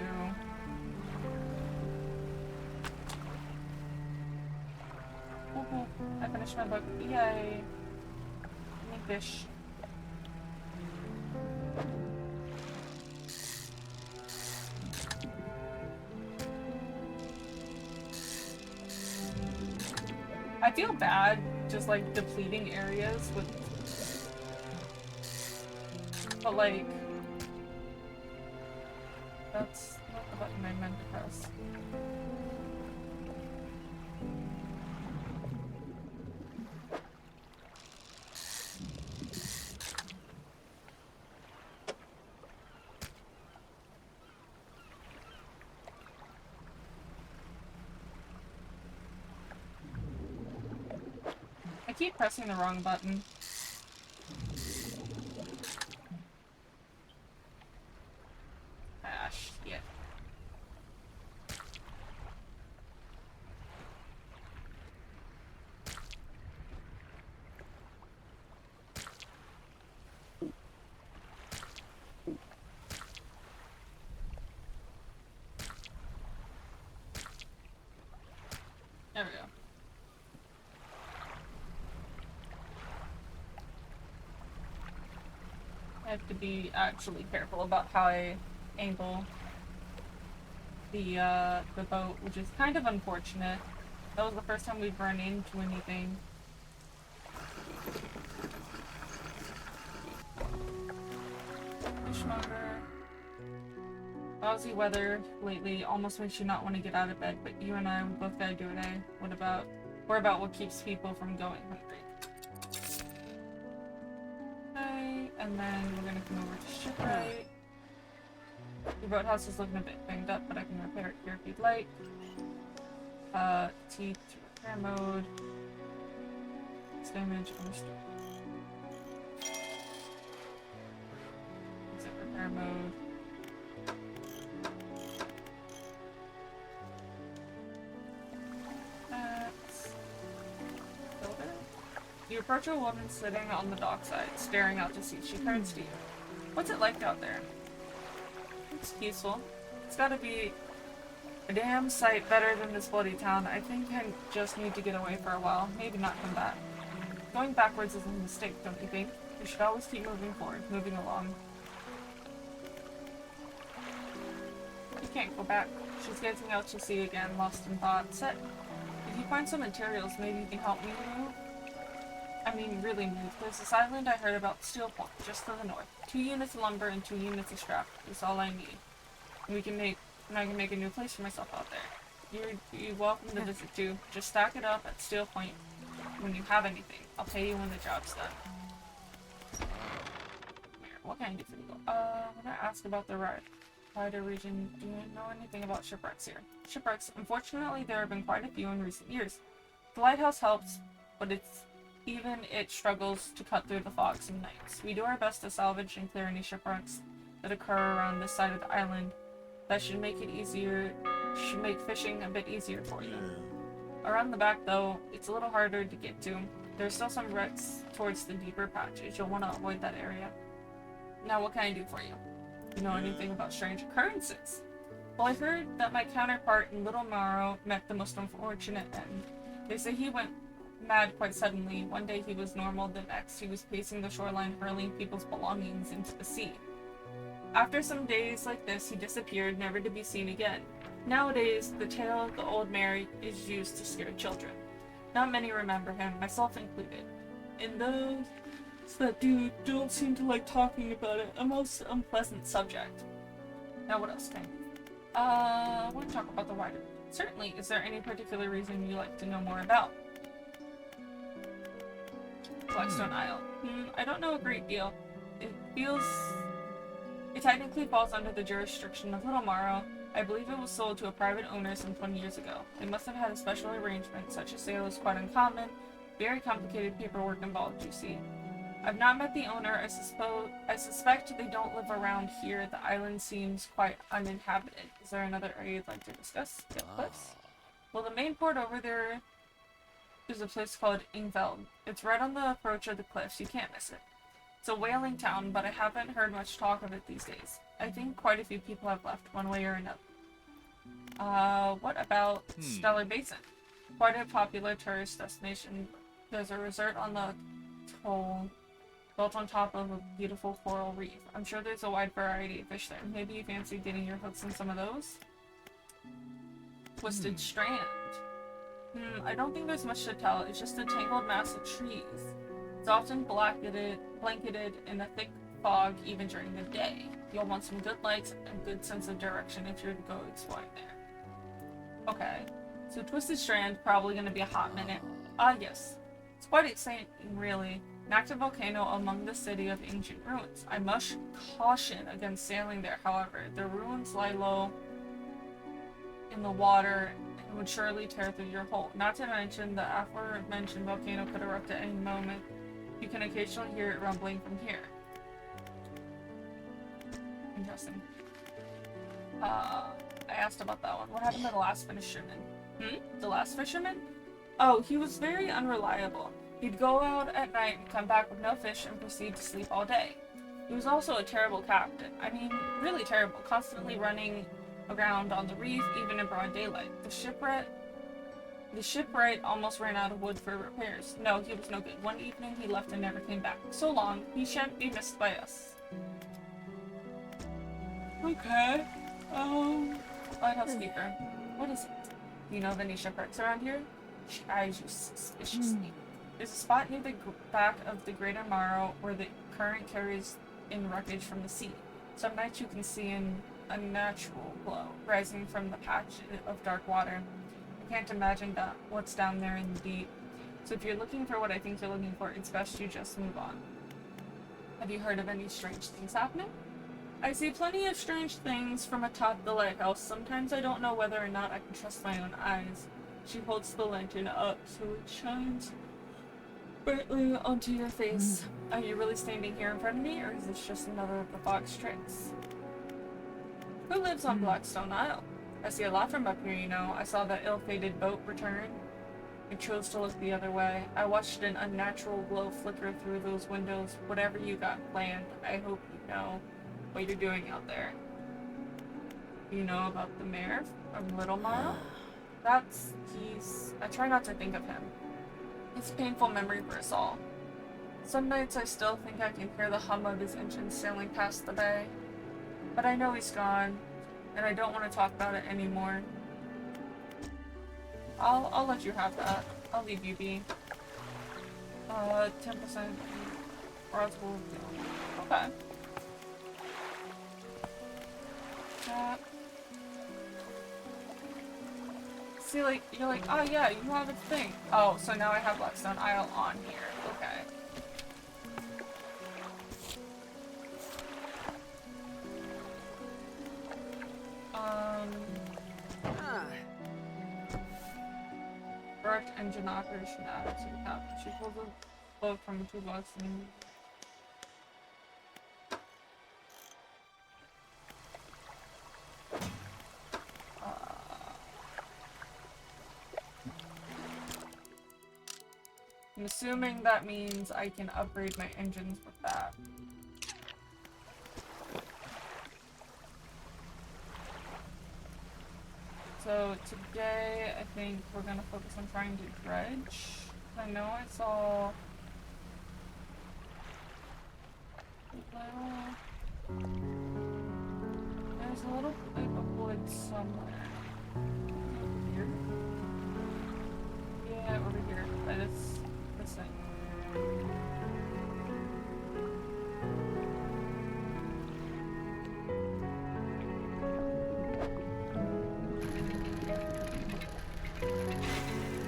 Ooh, I finished my book. Yay. Give me fish. I feel bad just like depleting areas with, but like that's not the button I meant to press. I keep pressing the wrong button. Ah, shit. There we go. I have to be actually careful about how I angle the boat, which is kind of unfortunate. That was the first time we've run into anything. Fishmonger. Lousy weather lately almost makes you not want to get out of bed, but you and I, we both gotta do it, eh? What about what keeps people from going hungry? Okay, and then we're gonna come over to shipwright. The boathouse is looking a bit banged up, but I can repair it here if you'd like. T to repair mode. It's damage understood. Exit repair mode. You approach a woman sitting on the dockside, staring out to sea. She turns to you. What's it like out there? It's peaceful. It's gotta be A damn sight better than this bloody town. I think I just need to get away for a while. Maybe not come back. Going backwards is a mistake, don't you think? You should always keep moving forward, moving along. You can't go back. She's gazing out to sea again, lost in thought. Set. If you find some materials, maybe you can help me move? I mean, really move. There's this island I heard about, Steel Point, just to the north. 2 units of lumber and 2 units of scrap is all I need. And I can make a new place for myself out there. You're welcome to visit too. Just stack it up at Steel Point when you have anything. I'll pay you when the job's done. What can I do for you? When I ask about the Ryder region, do you know anything about shipwrecks here? Shipwrecks, unfortunately, there have been quite a few in recent years. The lighthouse helps, but it struggles to cut through the fog some nights. We do our best to salvage and clear any shipwrecks that occur around this side of the island. That should make fishing a bit easier for you. Around the back, though, it's a little harder to get to. There's still some wrecks towards the deeper patches. You'll want to avoid that area. Now, what can I do for you? You know anything about strange occurrences? Well, I heard that my counterpart in Little Morrow met the most unfortunate end. They say he went mad quite suddenly. One day he was normal, the next he was pacing the shoreline, hurling people's belongings into the sea. After some days like this, he disappeared, never to be seen again. Nowadays, the tale of the old Mary is used to scare children. Not many remember him, myself included. And those that do don't seem to like talking about it, a most unpleasant subject. Now what else can I want to talk about the wider. Certainly, is there any particular reason you like to know more about? Blackstone Isle. I don't know a great deal. It technically falls under the jurisdiction of Little Morrow. I believe it was sold to a private owner some 20 years ago. They must have had a special arrangement. Such a sale is quite uncommon. Very complicated paperwork involved, you see. I've not met the owner. I suspect they don't live around here. The island seems quite uninhabited. Is there another area you'd like to discuss? Cliffs? Well, the main port over there is a place called Ingveld. It's right on the approach of the cliffs. You can't miss it. It's a whaling town, but I haven't heard much talk of it these days. I think quite a few people have left, one way or another. What about Stellar Basin? Quite a popular tourist destination. There's a resort on the Toll, built on top of a beautiful coral reef. I'm sure there's a wide variety of fish there. Maybe you fancy getting your hooks in some of those? Twisted Strand. I don't think there's much to tell. It's just a tangled mass of trees. It's often blanketed in a thick fog even during the day. You'll want some good lights and good sense of direction if you're to go exploring there. Okay, so Twisted Strand, probably going to be a hot minute. Yes. It's quite exciting, really. An active volcano among the city of ancient ruins. I must caution against sailing there, however. The ruins lie low in the water and would surely tear through your hull. Not to mention, the aforementioned volcano could erupt at any moment. You can occasionally hear it rumbling from here. Interesting. I asked about that one. What happened to the last fisherman? The last fisherman? Oh, he was very unreliable. He'd go out at night and come back with no fish and proceed to sleep all day. He was also a terrible captain. I mean, really terrible, constantly running around on the reef, even in broad daylight. The shipwright almost ran out of wood for repairs. No, he was no good. One evening he left and never came back. So long, he shan't be missed by us. Okay. Lighthouse keeper. What is it? Do you know of any shipwrecks around here? She eyes you suspiciously. There's a spot near the back of the Greater Morrow where the current carries in wreckage from the sea. Some nights you can see an unnatural glow rising from the patch of dark water. I can't imagine what's down there in the deep. So if you're looking for what I think you're looking for, it's best you just move on. Have you heard of any strange things happening? I see plenty of strange things from atop the lighthouse. Sometimes I don't know whether or not I can trust my own eyes. She holds the lantern up so it shines brightly onto your face. Are you really standing here in front of me, or is this just another of the fog's tricks? Who lives on Blackstone Isle? I see a lot from up here, you know. I saw that ill-fated boat return. I chose to look the other way. I watched an unnatural glow flicker through those windows. Whatever you got planned, I hope you know what you're doing out there. You know about the mayor? From Little Maro? I try not to think of him. It's a painful memory for us all. Some nights I still think I can hear the hum of his engine sailing past the bay. But I know he's gone, and I don't want to talk about it anymore. I'll let you have that. I'll leave you be. 10% rods will... Okay. See, like, you're like, oh yeah, you have a thing. Oh, so now I have Blackstone Isle on here. Okay. Direct engine operation attitude cap. She pulls a boat from a toolbox and... I'm assuming that means I can upgrade my engines with that. So today, I think we're gonna focus on trying to dredge. I know I saw... There's a little bit of wood somewhere. Over here? Yeah, over here. But it's this thing.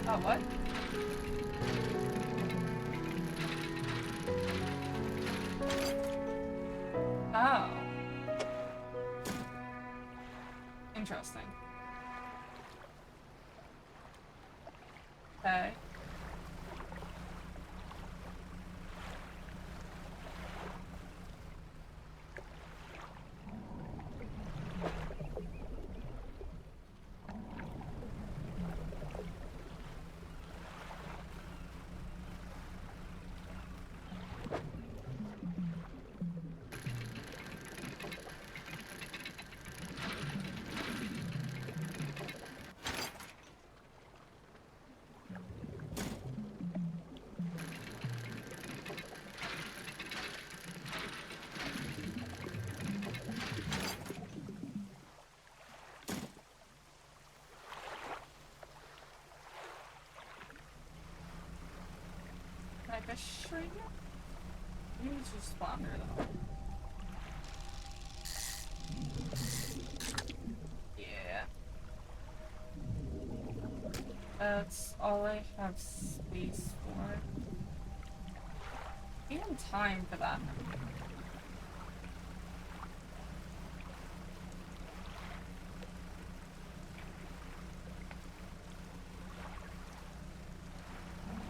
Oh, what? Oh. Interesting. Okay. Like a shrink? Maybe it's just spawner though. Yeah. That's all I have space for. Even time for that.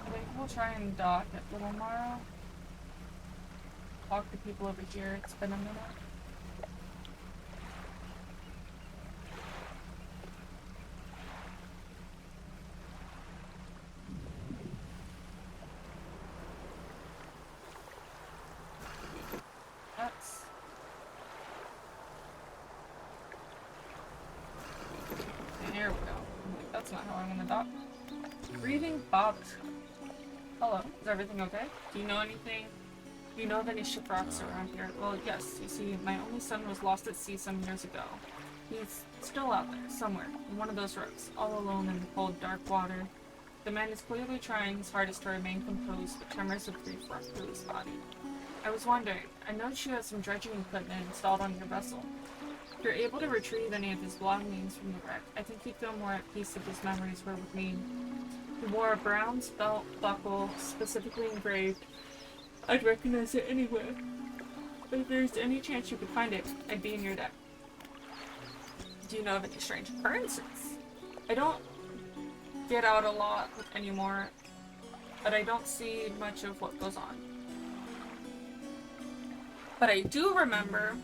I think we'll try and dock at Little Maro. Talk to people over here. It's been a minute. There we go. That's not how I want to dock. Breathing Bob. Hello, is everything okay? Do you know anything? Do you know of any shipwrecks around here? Well, yes. You see, my only son was lost at sea some years ago. He's still out there, somewhere, in one of those wrecks, all alone in the cold, dark water. The man is clearly trying his hardest to remain composed, but tremors of grief run through his body. I was wondering, I noticed you had some dredging equipment installed on your vessel. If you're able to retrieve any of his belongings from the wreck, I think he'd feel more at peace if his memories were with me. He wore a brown belt buckle, specifically engraved. I'd recognize it anywhere. But if there's any chance you could find it, I'd be in your debt. Do you know of any strange occurrences? I don't get out a lot anymore, but I don't see much of what goes on. But I do remember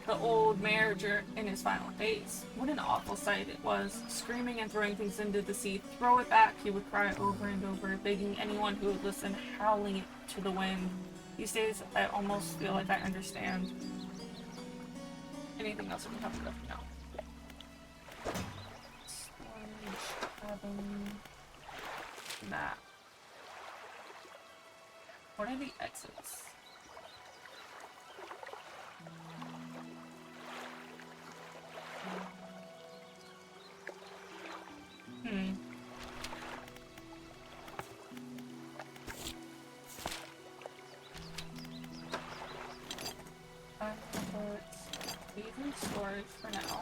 the old manager in his final days. What an awful sight it was, screaming and throwing things into the sea. Throw it back, he would cry over and over, begging anyone who would listen, howling it to the wind. These days, I almost feel like I understand. Anything else I would have to know? Map. What are the exits? Hmm. I'm gonna put these in storage for now.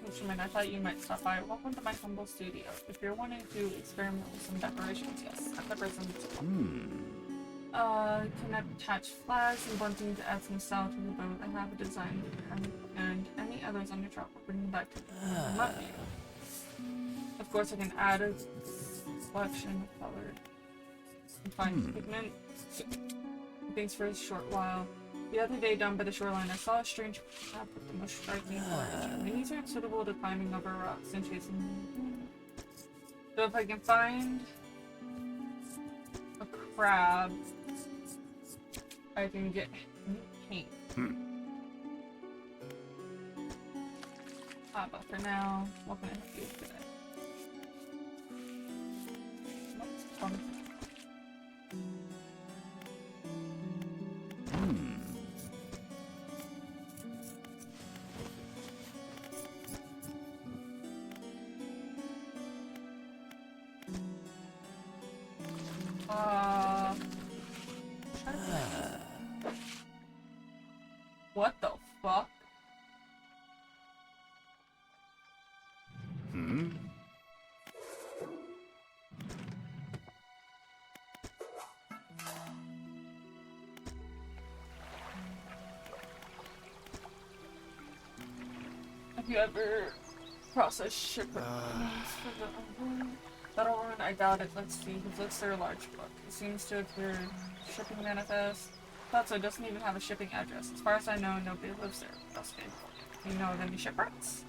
Fisherman, I thought you might stop by. Welcome to my humble studio. If you're wanting to experiment with some decorations, yes, I've got some. Can attach flags and bunting to add some style to the boat. I have a design and any others on your truck will bring them back to the Of course, I can add a selection of colored and fine pigment. Things for a short while. The other day down by the shoreline, I saw a strange crab with the most striking forage. These aren't suitable to climbing over rocks and chasing them. So if I can find a crab, I can get paint. But for now, what can I help you with today? What's fun? What the fuck? Have you ever processed shipment for the that'll run? I doubt it. Let's see. Who looks their large book? It seems to appear shipping manifest. Thought so. It doesn't even have a shipping address. As far as I know, nobody lives there. That's good. Do you know of any shipwrecks?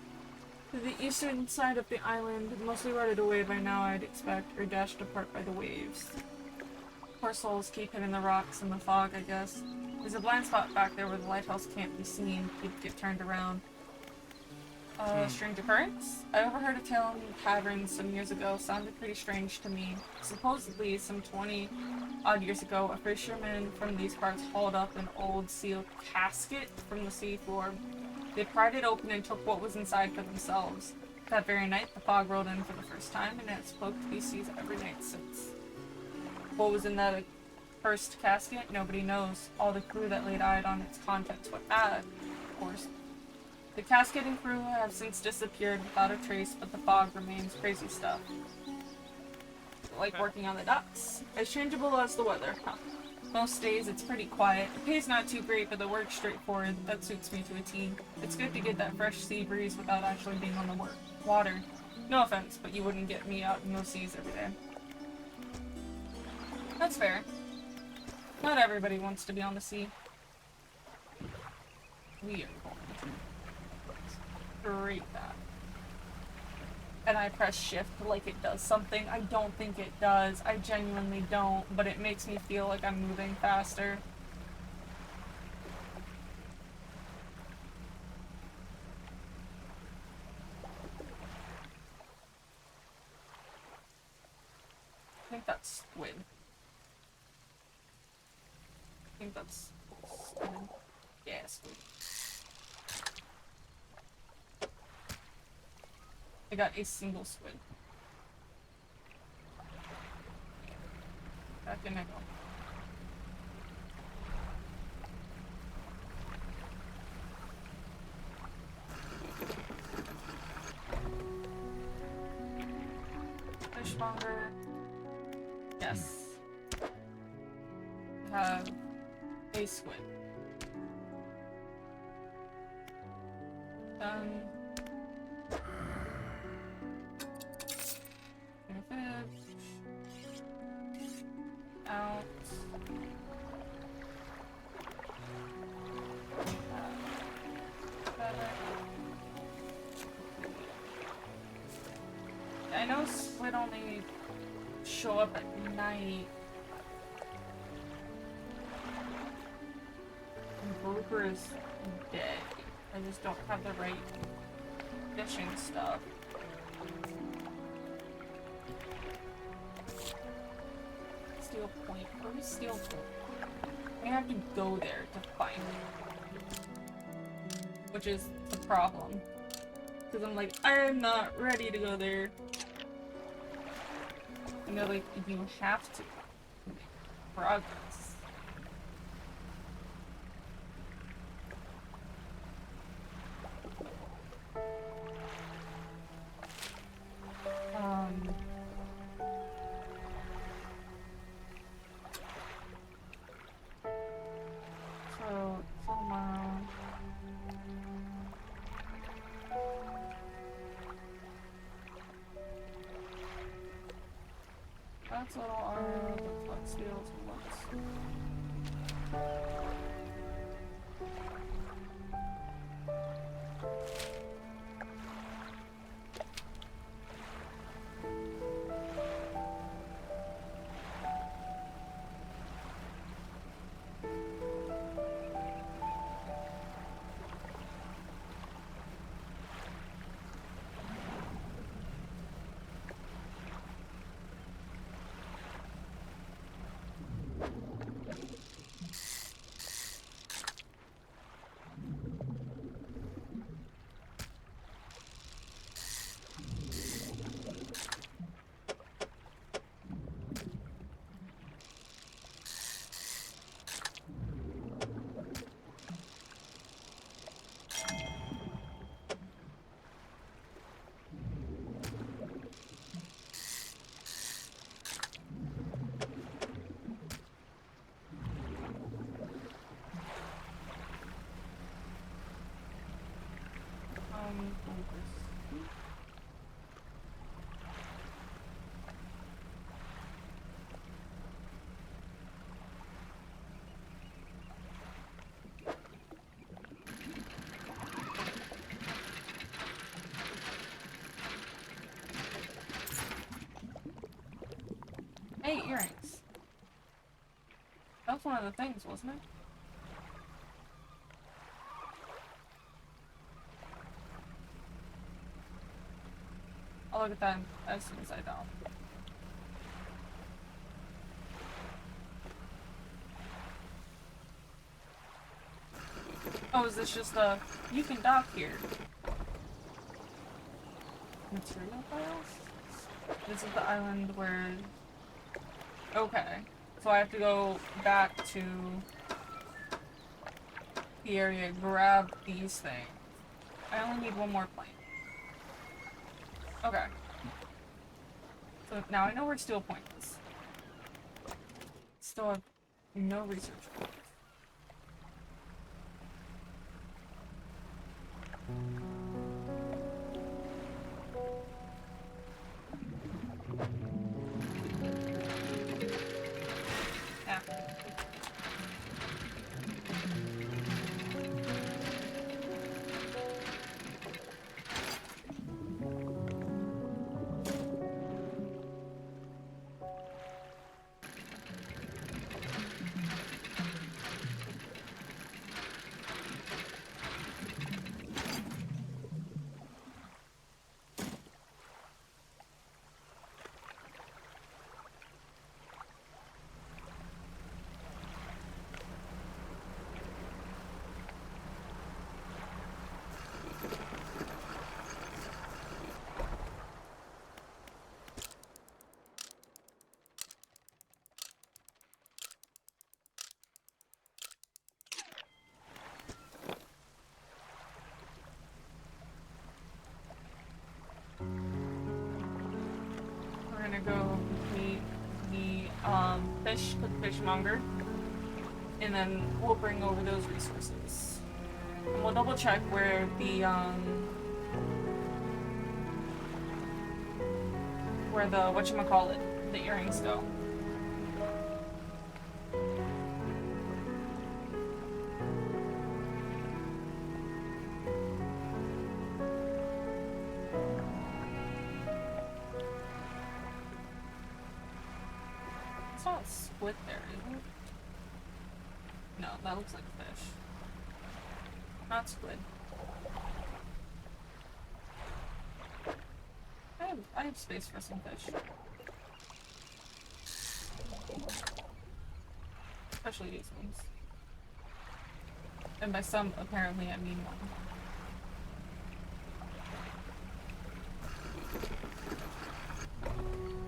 To the eastern side of the island, mostly rotted away by now, I'd expect, or dashed apart by the waves. Poor souls keep hitting the rocks in the fog, I guess. There's a blind spot back there where the lighthouse can't be seen. You'd get turned around. Strange occurrence? I overheard a tale in the tavern some years ago. Sounded pretty strange to me. Supposedly, some 20-odd years ago, a fisherman from these parts hauled up an old seal casket from the seafloor. They pried it open and took what was inside for themselves. That very night, the fog rolled in for the first time, and it's cloaked these seas every night since. What was in that first casket? Nobody knows. All the crew that laid eyed on its contents were bad, of course. The casket and crew have since disappeared without a trace, but the fog remains. Crazy stuff. Like working on the docks. As changeable as the weather, huh? Most days it's pretty quiet. The pay's not too great, but the work's straightforward. That suits me to a T. It's good to get that fresh sea breeze without actually being on the water. No offense, but you wouldn't get me out in those seas every day. That's fair. Not everybody wants to be on the sea. We are going to break that. And I press shift like it does something. I don't think it does. I genuinely don't, but it makes me feel like I'm moving faster. I think that's squid. I think that's squid. Yeah, squid. I got a single squid. Back in I go. Fishmonger. Yes. Have a squid. Done. Out. I know squid only show up at night. grouper is dead. I just don't have the right fishing stuff. Steel Point. Where is Steel Point? I have to go there to find it. Which is the problem. Because I'm like, I'm not ready to go there. And they're like, you have to make progress. So tomorrow. That's little R, the flex steals, flex. Hey, earrings. That was one of the things, wasn't it? I'll look at that as soon as I dock. Oh, is this just a... You can dock here. Material files? This is the island where... Okay. So I have to go back to the area, grab these things. I only need one more plane. Okay. So now I know where Steel Point is. Still have no research points. Yeah. We're gonna go meet the fishmonger, and then we'll bring over those resources. And we'll double check where the whatchamacallit, the earrings go. It's not a squid there, is it? No, that looks like a fish. Not squid. I have space for some fish. Especially these ones. And by some, apparently, I mean one.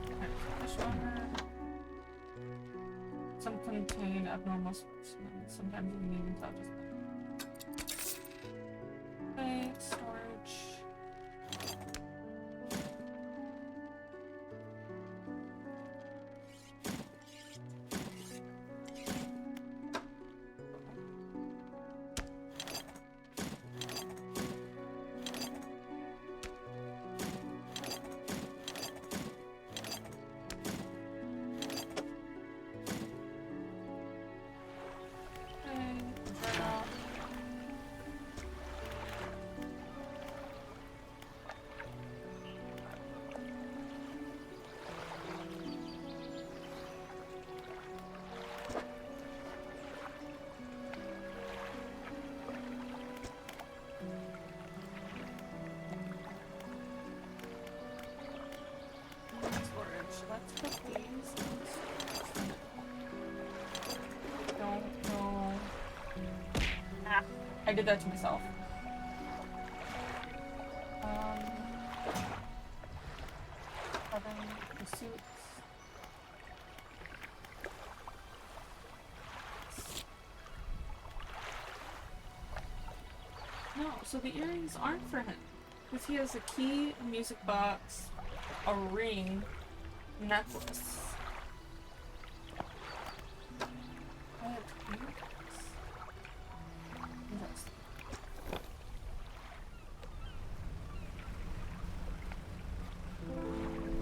Okay, fishmonger. Some contain abnormal specimens. Sometimes you can even tell just like. Okay, storage. Let's put these in storage. Don't know. Ah, I did that to myself. Oven, pursuits. No, so the earrings aren't for him. Because he has a key, a music box, a ring, necklace.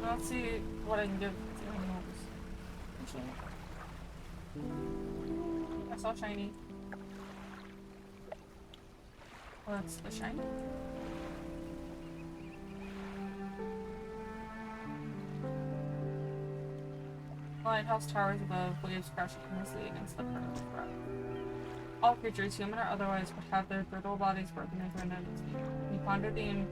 Let's see what I can give to animals. I saw shiny. Well, that's the shiny. Lighthouse towers above, waves crash endlessly against the front of the rock. All creatures, human or otherwise, would have their brittle bodies broken into an enmity. He pondered the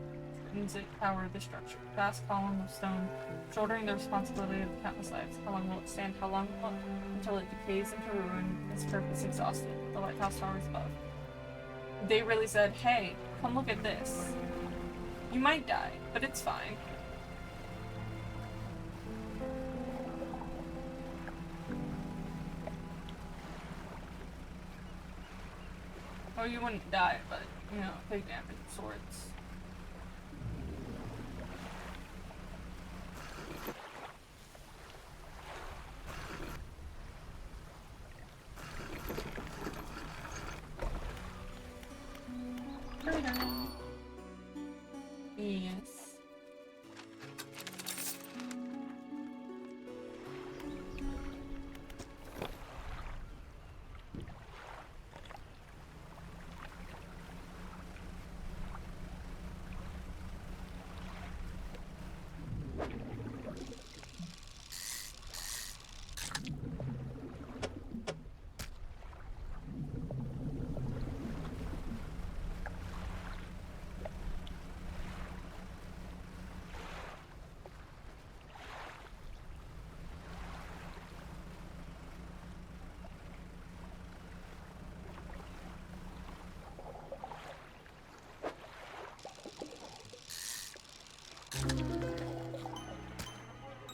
intrinsic power of the structure. Vast column of stone, shouldering the responsibility of countless lives. How long will it stand? How long will it? Until it decays into ruin, its purpose exhausted. The lighthouse towers above. They really said, hey, come look at this. You might die, but it's fine. Oh, you wouldn't die, but, you know, take damage. Swords. Yes.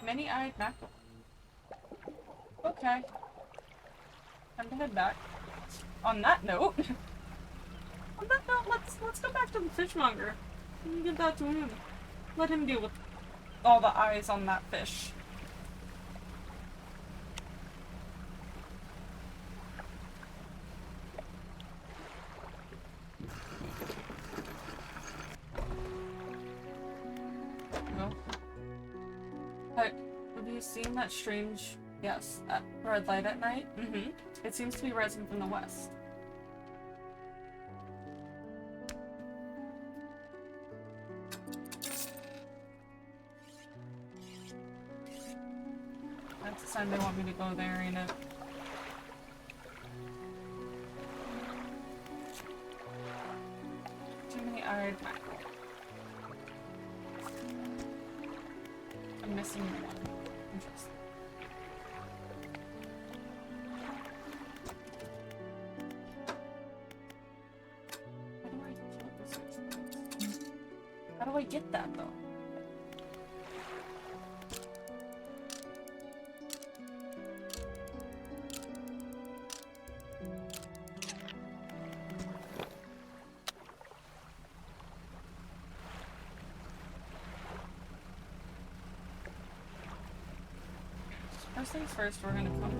Many-eyed mackerel. Okay. Time to head back. On that note, let's go back to the fishmonger. Give that to him. Let him deal with all the eyes on that fish. Well, have you seen that strange, yes, red light at night? Mm-hmm. It seems to be rising from the west. That's a sign they want me to go there, ain't it? Red mackerel. I'm missing one. Interesting. How do I get that though? First things first, we're gonna come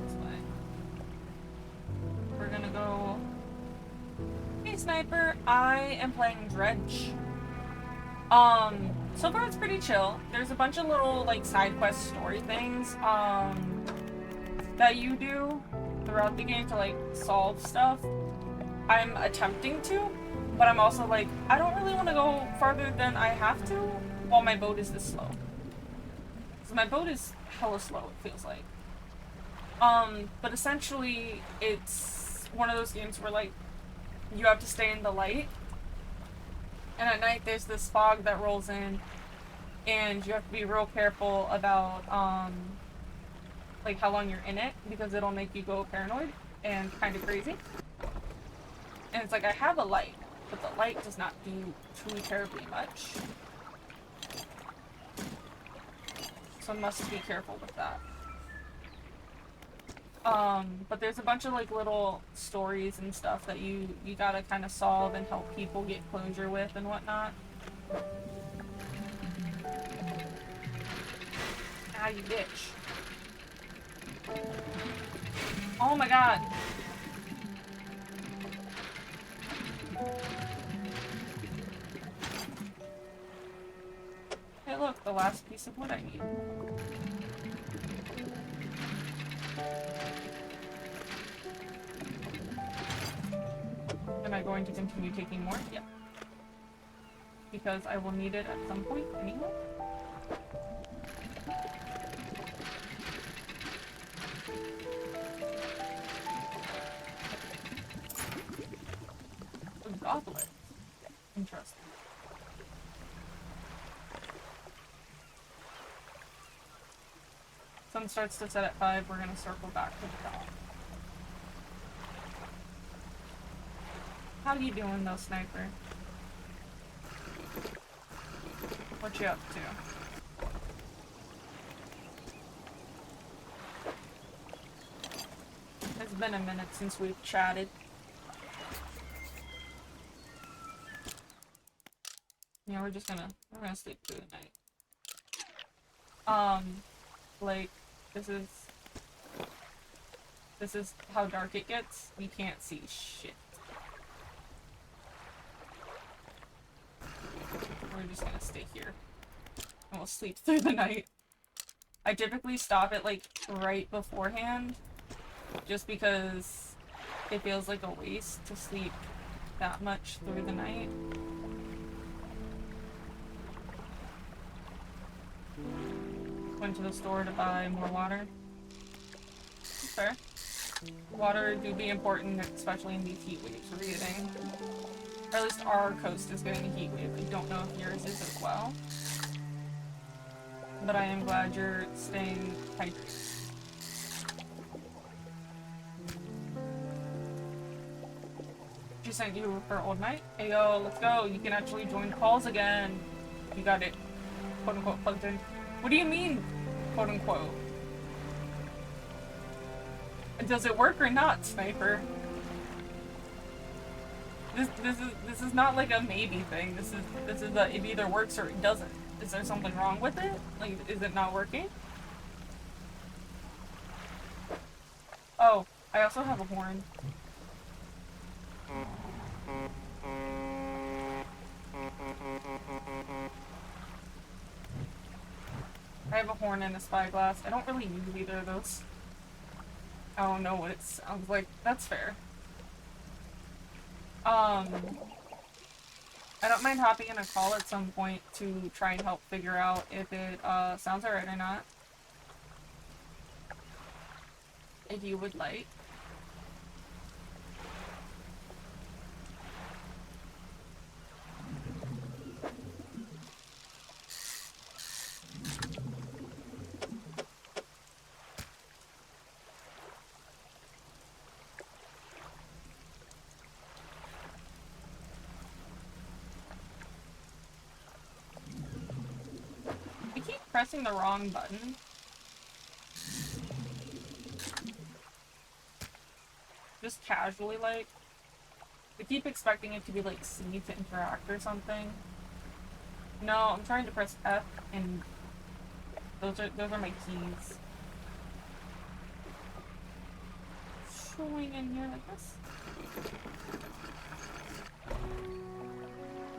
this way. We're gonna go. Hey, Sniper. I am playing Dredge. So far it's pretty chill. There's a bunch of little like side quest story things that you do throughout the game to like solve stuff. I'm attempting to, but I'm also like, I don't really want to go farther than I have to while my boat is this slow. So my boat is hella slow, it feels like. But essentially it's one of those games where like you have to stay in the light, and at night there's this fog that rolls in, and you have to be real careful about like how long you're in it, because it'll make you go paranoid and kind of crazy. And it's like, I have a light, but the light does not do too terribly much, so I must be careful with that. But there's a bunch of like little stories and stuff that you gotta kind of solve and help people get closure with and whatnot. Ah, you bitch. Oh my god. Hey look, the last piece of wood I need. Am I going to continue taking more? Yeah. Because I will need it at some point anyway. A goblet. Interesting. Sun starts to set at 5, we're gonna circle back to the top. How you doing though, Sniper? What you up to? It's been a minute since we've chatted. Yeah, we're gonna sleep through the night. Like, this is how dark it gets. We can't see shit. We're just gonna stay here. And we'll sleep through the night. I typically stop it like right beforehand, just because it feels like a waste to sleep that much through the night. Went to the store to buy more water. Fair. Water do be important, especially in these heat waves we're getting. Or at least our coast is getting a heat wave. I don't know if yours is as well. But I am glad you're staying hydrated. She sent you her old night. Hey yo, let's go. You can actually join calls again. You got it, quote unquote, plugged in. What do you mean, quote unquote? Does it work or not, Sniper? This is not like a maybe thing. This is a it either works or it doesn't. Is there something wrong with it? Like, is it not working? Oh, I also have a horn. I have a horn and a spyglass. I don't really use either of those. I don't know what it sounds like. That's fair. I don't mind hopping in a call at some point to try and help figure out if it sounds alright or not. If you would like. pressing the wrong button. Just casually, like. I keep expecting it to be like C to interact or something. No, I'm trying to press F and those are my keys. Showing in here like this.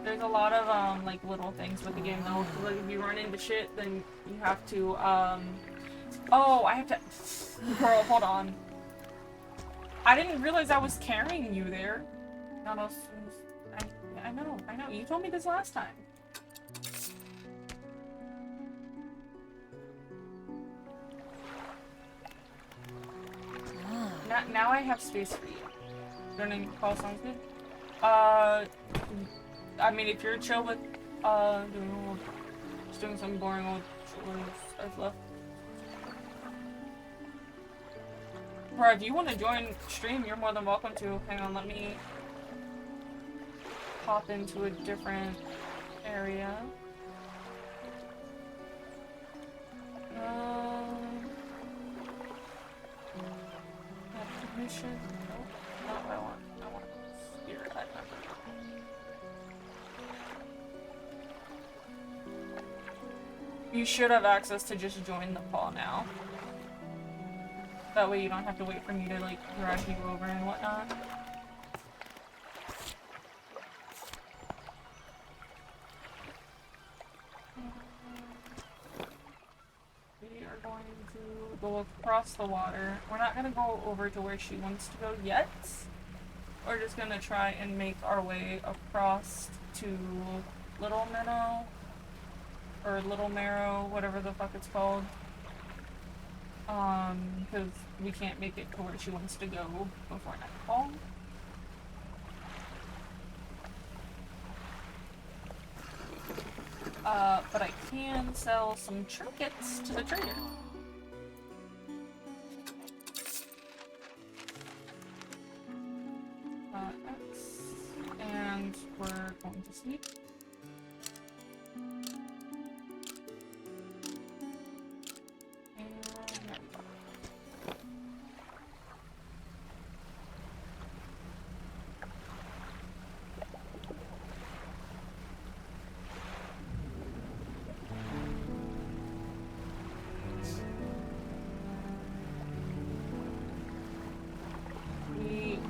There's a lot of like little things with the game though. Like if you run into shit, then you have to oh, I have to. Girl, hold on. I didn't realize I was carrying you there. Not us. I know. You told me this last time. Now I have space for you. Learning call sounds good. I mean, if you're chill with just doing some boring old stuff left. Or if you want to join stream, you're more than welcome to. Hang on, let me pop into a different area. Permission? Nope, not what I want. I want spirit type member. You should have access to just join the call now. That way you don't have to wait for me to like drag you over and whatnot. We are going to go across the water. We're not gonna go over to where she wants to go yet. We're just gonna try and make our way across to Little Minnow. Or Little Marrow, whatever the fuck it's called. Because we can't make it to where she wants to go before nightfall. But I can sell some trinkets to the trader. And we're going to sleep.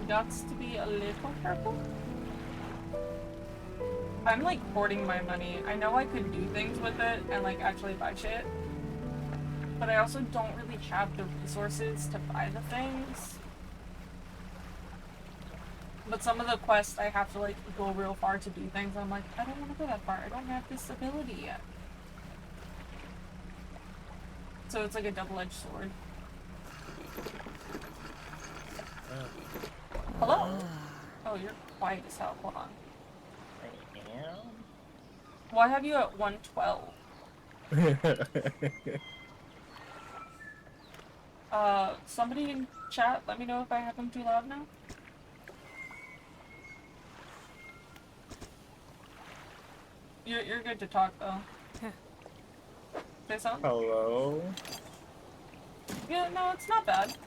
Gots to be a little careful. I'm like hoarding my money. I know I could do things with it and like actually buy shit, but I also don't really have the resources to buy the things. But some of the quests I have to like go real far to do things. I'm like, I don't want to go that far. I don't have this ability yet. So it's like a double-edged sword. Hello? Oh, you're quiet as hell. Hold on. I am? Why have you at 112? Somebody in chat, let me know if I have them too loud now. You're good to talk though. Say something? Hello? Yeah, no, it's not bad.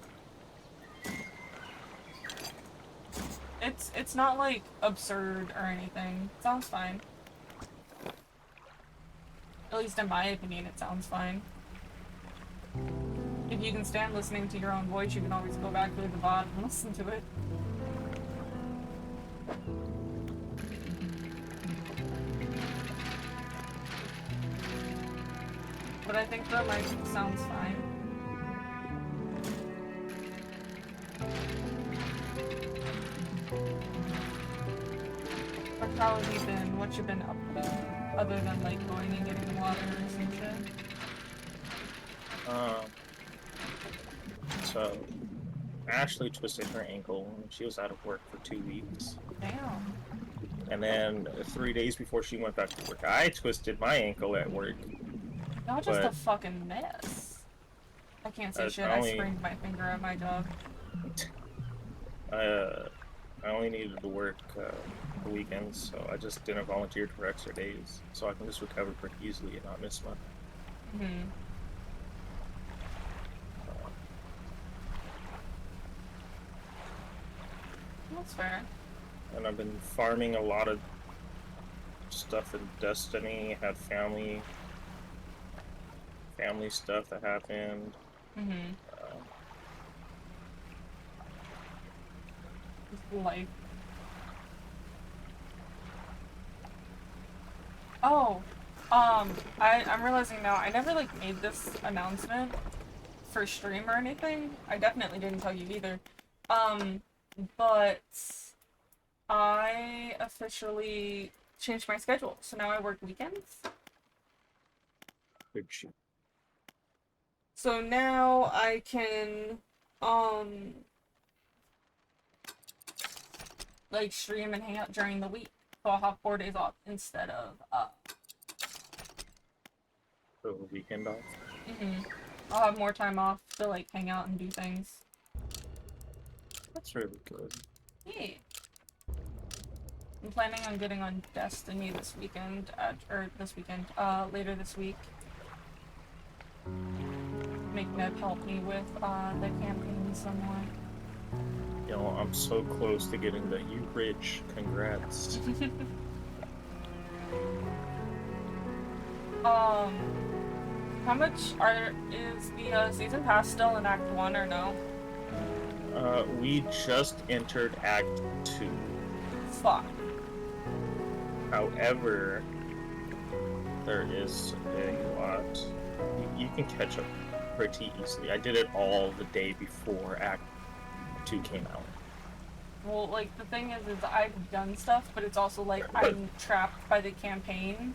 It's not like absurd or anything. It sounds fine. At least in my opinion, it sounds fine. If you can stand listening to your own voice, you can always go back to the VOD and listen to it. But I think the mic sounds fine. But how have you been? What you been up to? Other than like going and getting water or some shit? So Ashley twisted her ankle and she was out of work for 2 weeks. Damn. And then 3 days before she went back to work, I twisted my ankle at work. Y'all just a fucking mess. I can't say shit, I sprained my finger at my job. I only needed to work the weekends, so I just didn't volunteer for extra days, so I can just recover pretty easily and not miss one. Hmm. That's fair. And I've been farming a lot of stuff in Destiny. Had family stuff that happened. Hmm. Uh, Life. Oh, I'm realizing now, I never, like, made this announcement for stream or anything. I definitely didn't tell you either. Um, but I officially changed my schedule, so now I work weekends. good shit. So now I can, um, like, stream and hang out during the week. So I'll have 4 days off instead of, So weekend off. mhm. I'll have more time off to, like, hang out and do things. That's really good. Yeah. I'm planning on getting on Destiny this weekend, later this week. Make Ned help me with, the campaign somewhat. You know, I'm so close to getting the You Rich. Congrats. Um, how much is the, season pass still in Act 1 or no? We just entered Act 2. Fuck. However, there is a lot. You can catch up pretty easily. I did it all the day before Act 2 came out. Well, like, the thing is I've done stuff, but it's also, like, I'm trapped by the campaign.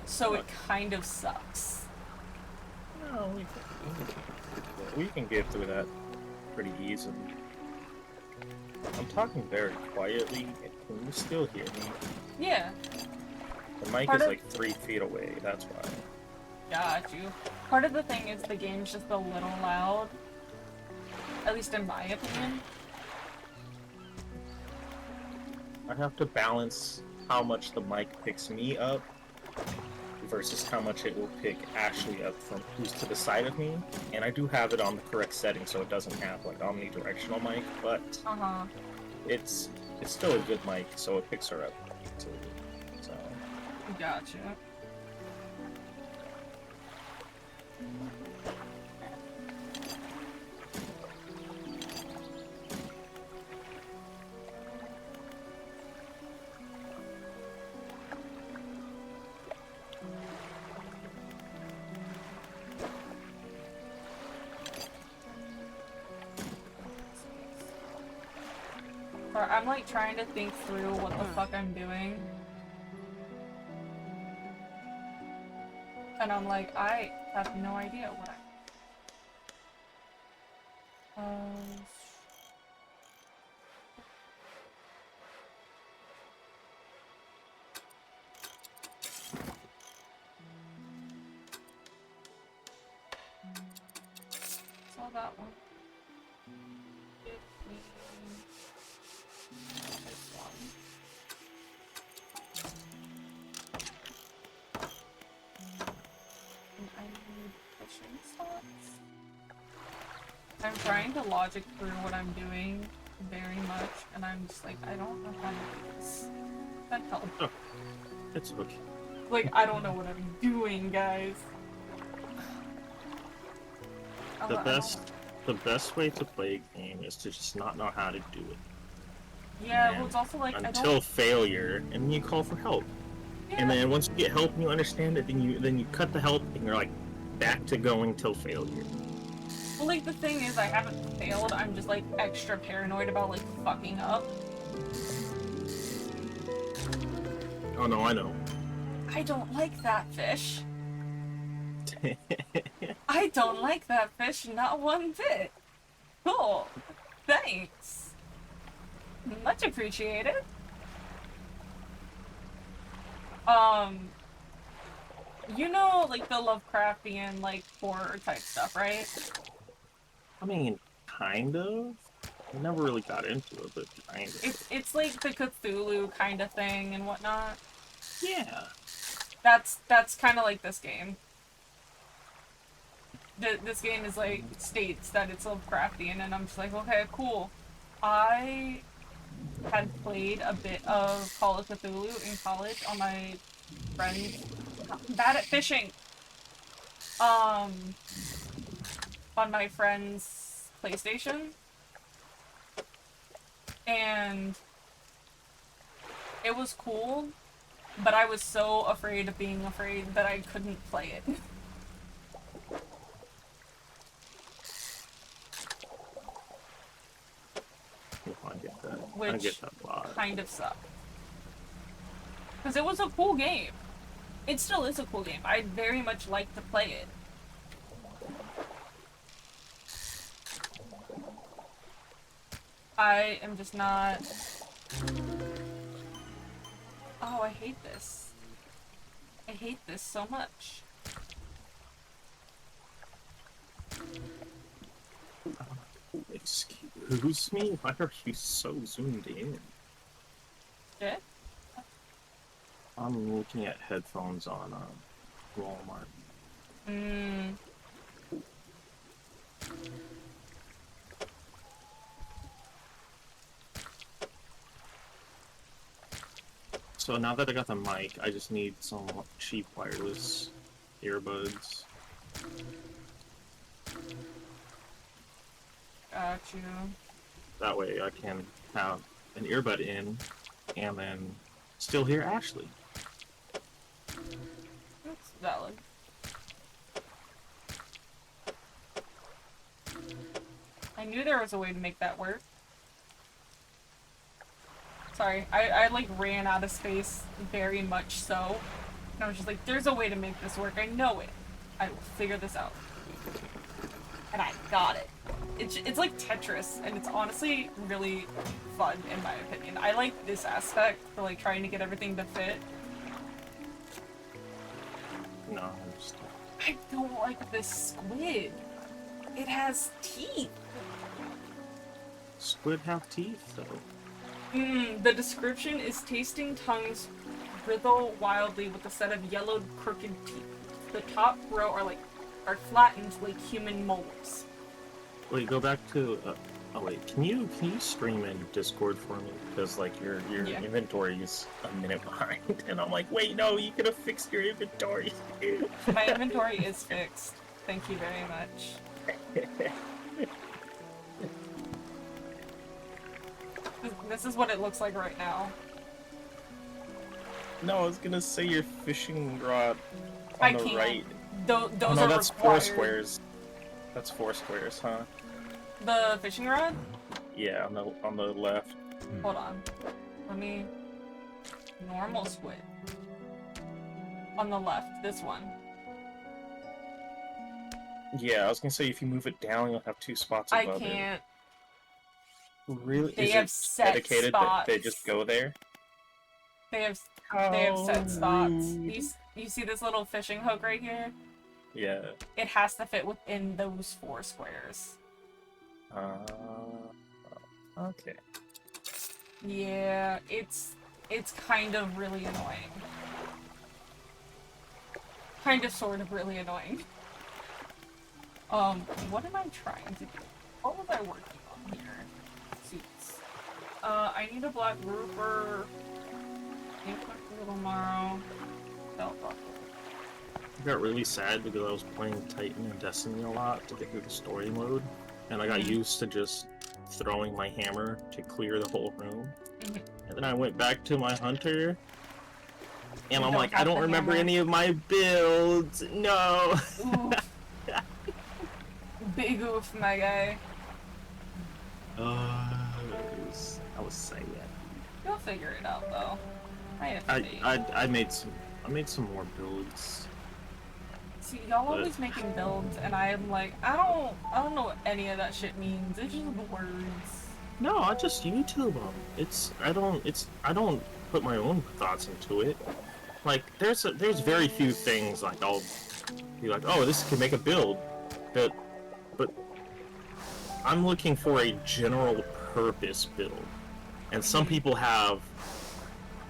So it kind of sucks. No, we can get through that pretty easily. I'm talking very quietly. Can you still hear me? Yeah, The mic Part is of- like 3 feet away, that's why. got you. Part of the thing is the game's just a little loud. At least in my opinion. I have to balance how much the mic picks me up versus how much it will pick Ashley up from who's to the side of me. And I do have it on the correct setting so it doesn't have like omnidirectional mic, but Uh-huh. it's still a good mic, so it picks her up too. So Gotcha. Or I'm like trying to think through what the fuck I'm doing. And I'm like, I have no idea what I. Saw that one. This one. And I need fishing spots. I'm trying to logic through what I'm doing very much, and I'm just like, I don't know how to do this. That help. it's okay. Like, I don't know what I'm doing, guys. The I best way to play a game is to just not know how to do it. Yeah, well, it's also like, Until failure, and then you call for help. Yeah. And then once you get help and you understand it, then you cut the help and you're like back to going till failure. Well, like, the thing is, I haven't failed, I'm just, like, extra paranoid about, like, fucking up. Oh no, I know. I don't like that fish. I don't like that fish, not one bit. Cool. Thanks. Much appreciated. You know, like, the Lovecraftian, like, horror type stuff, right? I mean, kind of. I never really got into it, but kind of. It's like the Cthulhu kind of thing and whatnot. Yeah. That's kind of like this game. this game is like states that it's Lovecraftian, and I'm just like, okay, cool. I had played a bit of Call of Cthulhu in college on my friend's bad at fishing. Um, on my friend's PlayStation, and it was cool, but I was so afraid of being afraid that I couldn't play it. I get that. I Which get that a lot. kind of sucked. Because it was a cool game. It still is a cool game. I'd very much like to play it. I am just not... Oh, I hate this. I hate this so much. Excuse me? Why are you so zoomed in? Shit? I'm looking at headphones on Walmart. Mmm. So now that I got the mic, I just need some cheap wireless earbuds. Got you. That way I can have an earbud in and then still hear Ashley. That's valid. I knew there was a way to make that work. Sorry, I like ran out of space very much so. And I was just like, there's a way to make this work. I know it. I will figure this out. And I got it. It's like Tetris, and it's honestly really fun in my opinion. I like this aspect for like trying to get everything to fit. No, I understand. I don't like this squid. It has teeth. Squid have teeth, though. The description is tasting tongues wriggle wildly with a set of yellowed, crooked teeth. The top row are flattened like human molars. Wait, go back to. Oh wait, can you stream in Discord for me? Because like your Yeah. inventory is a minute behind, and I'm like, wait, no, you could have fixed your inventory. My inventory is fixed. Thank you very much. This is what it looks like right now. No, I was gonna say your fishing rod I on the can't. right. Those Oh no, are that's required. 4 squares. That's 4 squares, huh? The fishing rod? Yeah, on the left. Hold on. Let me... Normal squid. On the left, this one. Yeah, I was gonna say if you move it down, you'll have 2 spots I above can't. it. Really? They Is have it set dedicated that they spots. just go there? They have set spots. You see this little fishing hook right here? Yeah. It has to fit within those 4 squares. Okay. Yeah, it's kind of really annoying. Kind of sort of really annoying. What am I trying to do? What was I working on here? Suits. I need a black grouper. Need a little marrow. Belt buckle. I got really sad because I was playing Titan and Destiny a lot to get through the story mode, and I got used to just throwing my hammer to clear the whole room. And then I went back to my hunter, and I'm like, I don't remember any of my builds. No. Oof. Big oof, my guy. I was sad. You'll figure it out, though. I have faith. I made some more builds. See, y'all always making builds, and I'm like, I don't know what any of that shit means. It's just words. No, I just YouTube them. I don't put my own thoughts into it. Like there's very few things like I'll be like, oh, this can make a build, but I'm looking for a general purpose build, and some people have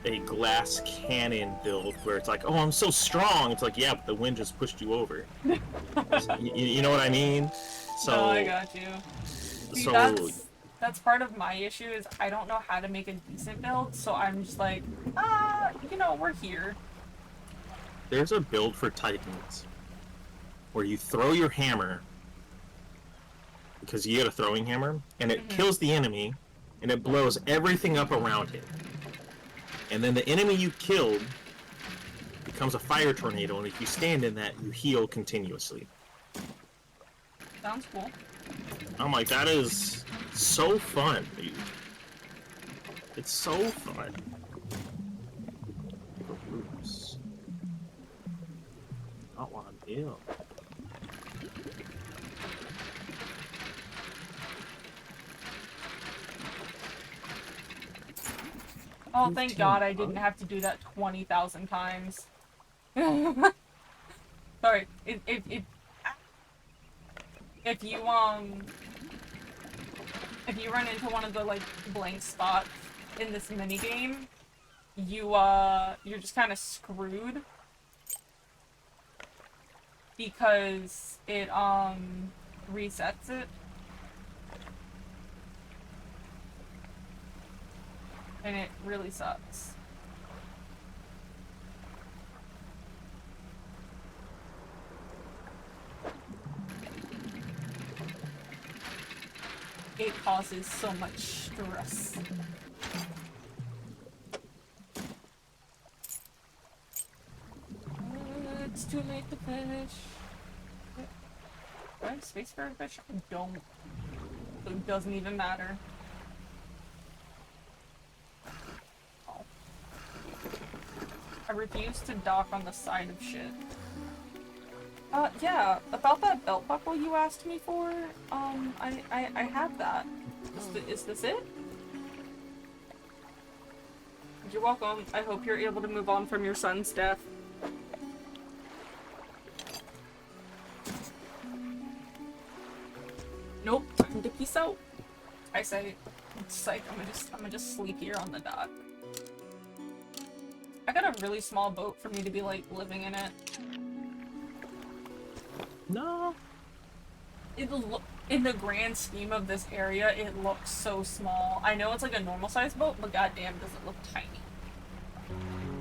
a glass cannon build where it's like, oh, I'm so strong. It's like, yeah, but the wind just pushed you over. You know what I mean? No, I So, got you. See, so that's part of my issue is I don't know how to make a decent build, so I'm just like, we're here. there's a build for Titans where you throw your hammer because you get a throwing hammer, and it kills the enemy, and it blows everything up around it. And then the enemy you killed becomes a fire tornado, and if you stand in that, you heal continuously. Sounds cool. I'm like, that is so fun, dude. It's so fun. Oops. Not what I'm ill. Oh, thank God I didn't have to do that 20,000 times. Sorry, if you if you run into one of the like blank spots in this mini game, you're just kind of screwed because it resets it. And it really sucks. It causes so much stress. It's too late to finish. Do I have space for a fish? I don't. So it doesn't even matter. Oh. I refuse to dock on the side of shit. Yeah, about that belt buckle you asked me for, I have that. Is this it? You're welcome. I hope you're able to move on from your son's death. Nope, time to peace out. I say, it's like, I'm gonna just sleep here on the dock. I got a really small boat for me to be, like, living in it. No. In the grand scheme of this area, it looks so small. I know it's like a normal sized boat, but goddamn, does it look tiny.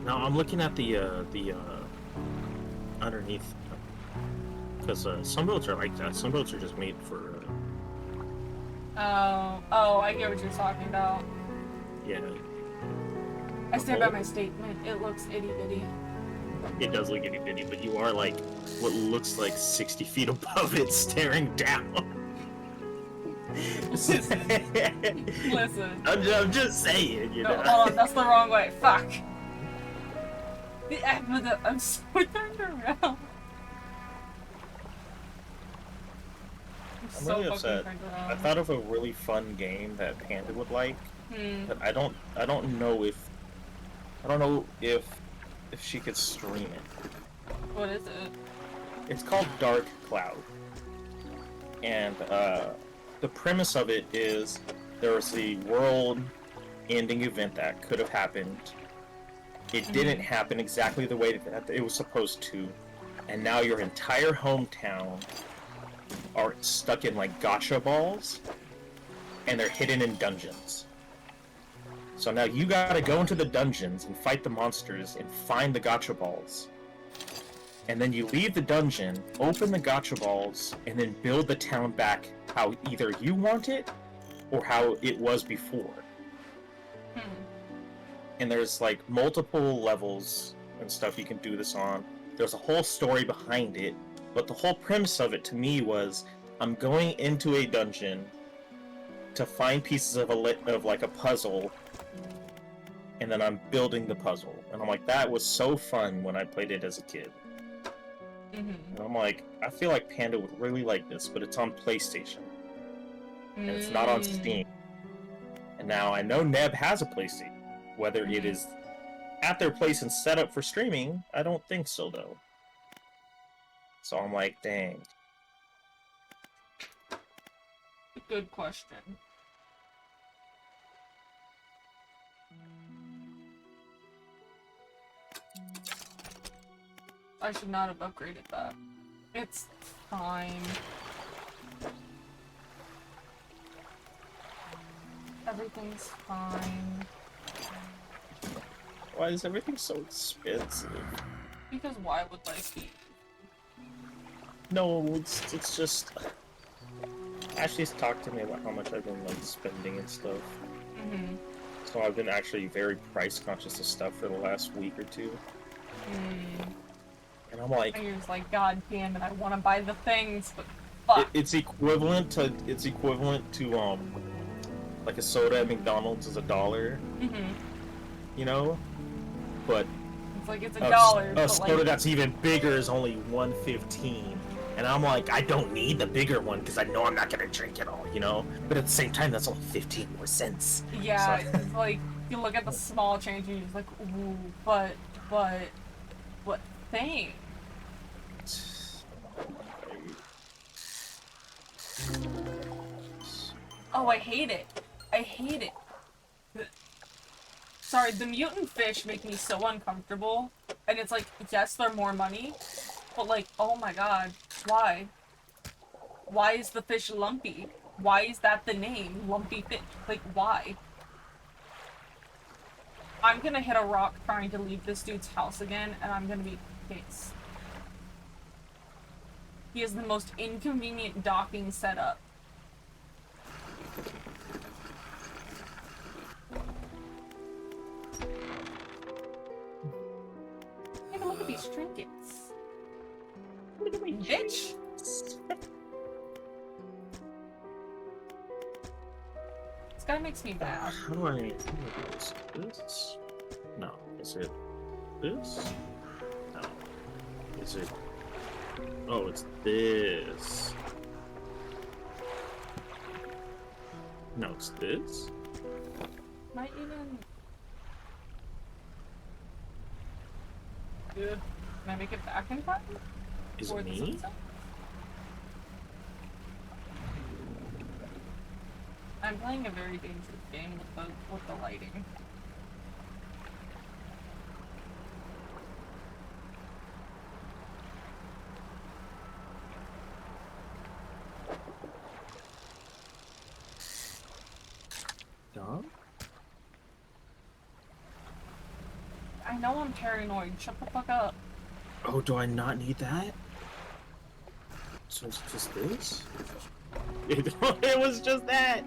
No, I'm looking at the underneath, because some boats are like that. Some boats are just made for. Oh, I get what you're talking about. Yeah. I stand by my statement. It looks itty bitty. It does look itty bitty, but you are like what looks like 60 feet above it, staring down. Listen. I'm just saying, you know. No, hold on, that's the wrong way. Fuck. I'm so turned around. I'm so really upset. I thought of a really fun game that Panda would like, but I don't know if she could stream it. What is it? It's called Dark Cloud, and the premise of it is there was a world-ending event that could have happened. It didn't happen exactly the way that it was supposed to, and now your entire hometown are stuck in like gacha balls, and they're hidden in dungeons. So now you gotta go into the dungeons and fight the monsters and find the gacha balls. And then you leave the dungeon, open the gacha balls, and then build the town back how either you want it or how it was before. And there's like multiple levels and stuff you can do this on. There's a whole story behind it, but the whole premise of it to me was I'm going into a dungeon to find pieces of like a puzzle, and then I'm building the puzzle. And I'm like, that was so fun when I played it as a kid. And I'm like, I feel like Panda would really like this, but it's on PlayStation. And it's not on Steam. And now I know Neb has a PlayStation. Whether it is at their place and set up for streaming, I don't think so, though. So I'm like, dang. Good question. I should not have upgraded that. It's fine. Everything's fine. Why is everything so expensive? Because why would life be? No, it's just... Ashley's talked to me about how much I've been, like, spending and stuff. Mm-hmm. So I've been actually very price conscious of stuff for the last week or two. And I'm like... And you're just like, God damn it, I want to buy the things, but fuck. It's equivalent to, like a soda at McDonald's is $1. Mm-hmm. You know? But... It's like, it's $1, a but soda like... that's even bigger is only $1.15. And I'm like, I don't need the bigger one because I know I'm not gonna drink it all, you know? But at the same time, that's only 15 more cents. Yeah, So... it's like, you look at the small change and you're just like, ooh, but, what thing? Oh, I hate it. I hate it. Sorry, the mutant fish make me so uncomfortable. And it's like, yes, they're more money, but like, oh my god, why? Why is the fish lumpy? Why is that the name? Lumpy fish. Like, why? I'm gonna hit a rock trying to leave this dude's house again, and I'm gonna be pissed. He has the most inconvenient docking setup. Take a look at these trinkets. Look at my bitch! This guy makes me mad. How do I... This? No. Is it this? No. Is it... Oh, it's this. No, it's this? Might even... Can I make it back in time? Is Or it the me? sunset? I'm playing a very dangerous game with the lighting. Dog? I know I'm paranoid. Shut the fuck up. Oh, do I not need that? So it's just this? It was just that!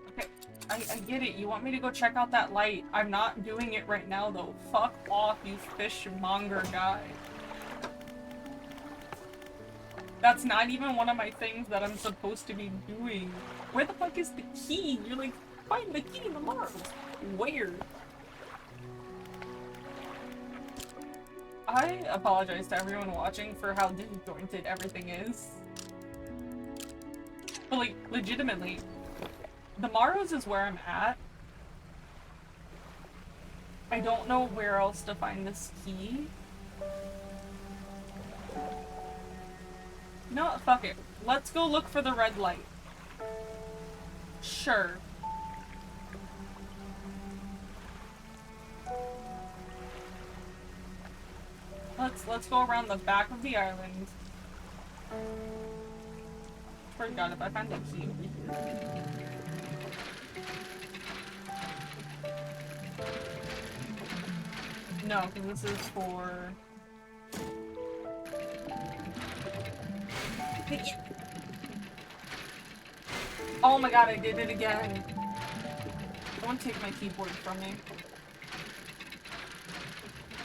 Okay, I get it. You want me to go check out that light. I'm not doing it right now, though. Fuck off, you fishmonger guy. That's not even one of my things that I'm supposed to be doing. Where the fuck is the key? You're like, find the key tomorrow. Where? I apologize to everyone watching for how disjointed everything is. But like, legitimately, the Morrows is where I'm at. I don't know where else to find this key. No, fuck it. Let's go look for the red light. Sure. Let's go around the back of the island. Forgot if I find the key over here. No, because this is for... Oh my god, I did it again. Don't take my keyboard from me.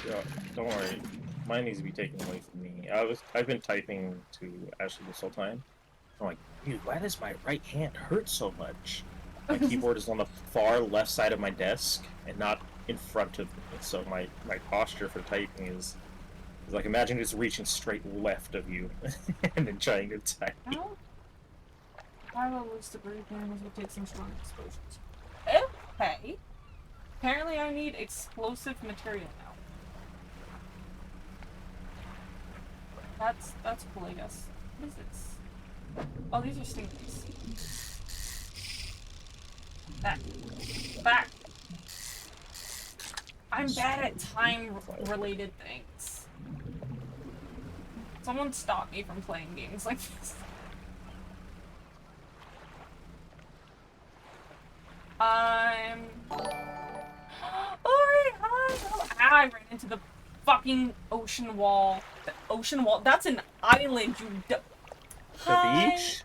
Yeah, don't worry. Mine needs to be taken away from me. I've been typing to Ashley this whole time. I'm like, dude, why does my right hand hurt so much? My keyboard is on the far left side of my desk and not in front of me. So my posture for typing is like, imagine just reaching straight left of you and then trying to type. How? I will lose the breathe damage will take some strong explosions. Okay. Apparently I need explosive material now. That's cool, I guess. What is this? Oh, these are stinkies. Back. Back. I'm bad at time-related things. Someone stop me from playing games like this. I'm... Alright, hi! Ah, I ran into the fucking ocean wall. The ocean wall? That's an island, you The Hi! beach?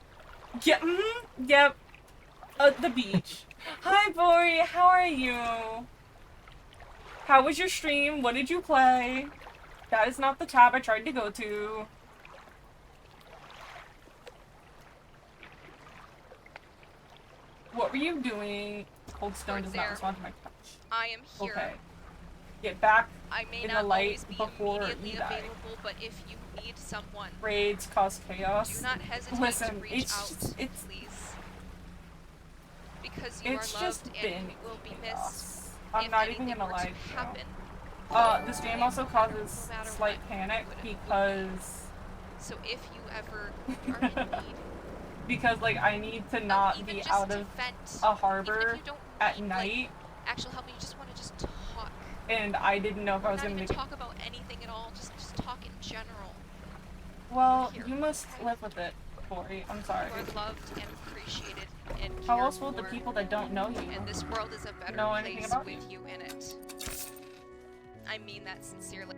Yeah, yep. The beach. Hi, Bori, how are you? How was your stream? What did you play? That is not the tab I tried to go to. What were you doing? Cold Stone does not respond to my touch. I am here. Okay. Get back I may in not the light always be before immediately you die. available, but if you need someone, Raids cause chaos. do not hesitate Listen, to reach it's out, just, it's please. Because you it's are just loved been and you will be chaos. missed I'm if not even anything gonna were lie to to you. happen. This game also causes No matter slight what, panic would- because So if you ever are in need, because like I need to of not even be just out to of vent, a even harbor if you don't at need, night, like, actual help, you just want to just talk. and I didn't know if I Or was not gonna even make it. talk about anything at all, just talk in general. Well, Here. you must live with it, Corey. I'm sorry. You are loved and appreciated and How cared else will the for, people that don't know you and this world is a better know anything place about with you? you in it. I mean that sincerely.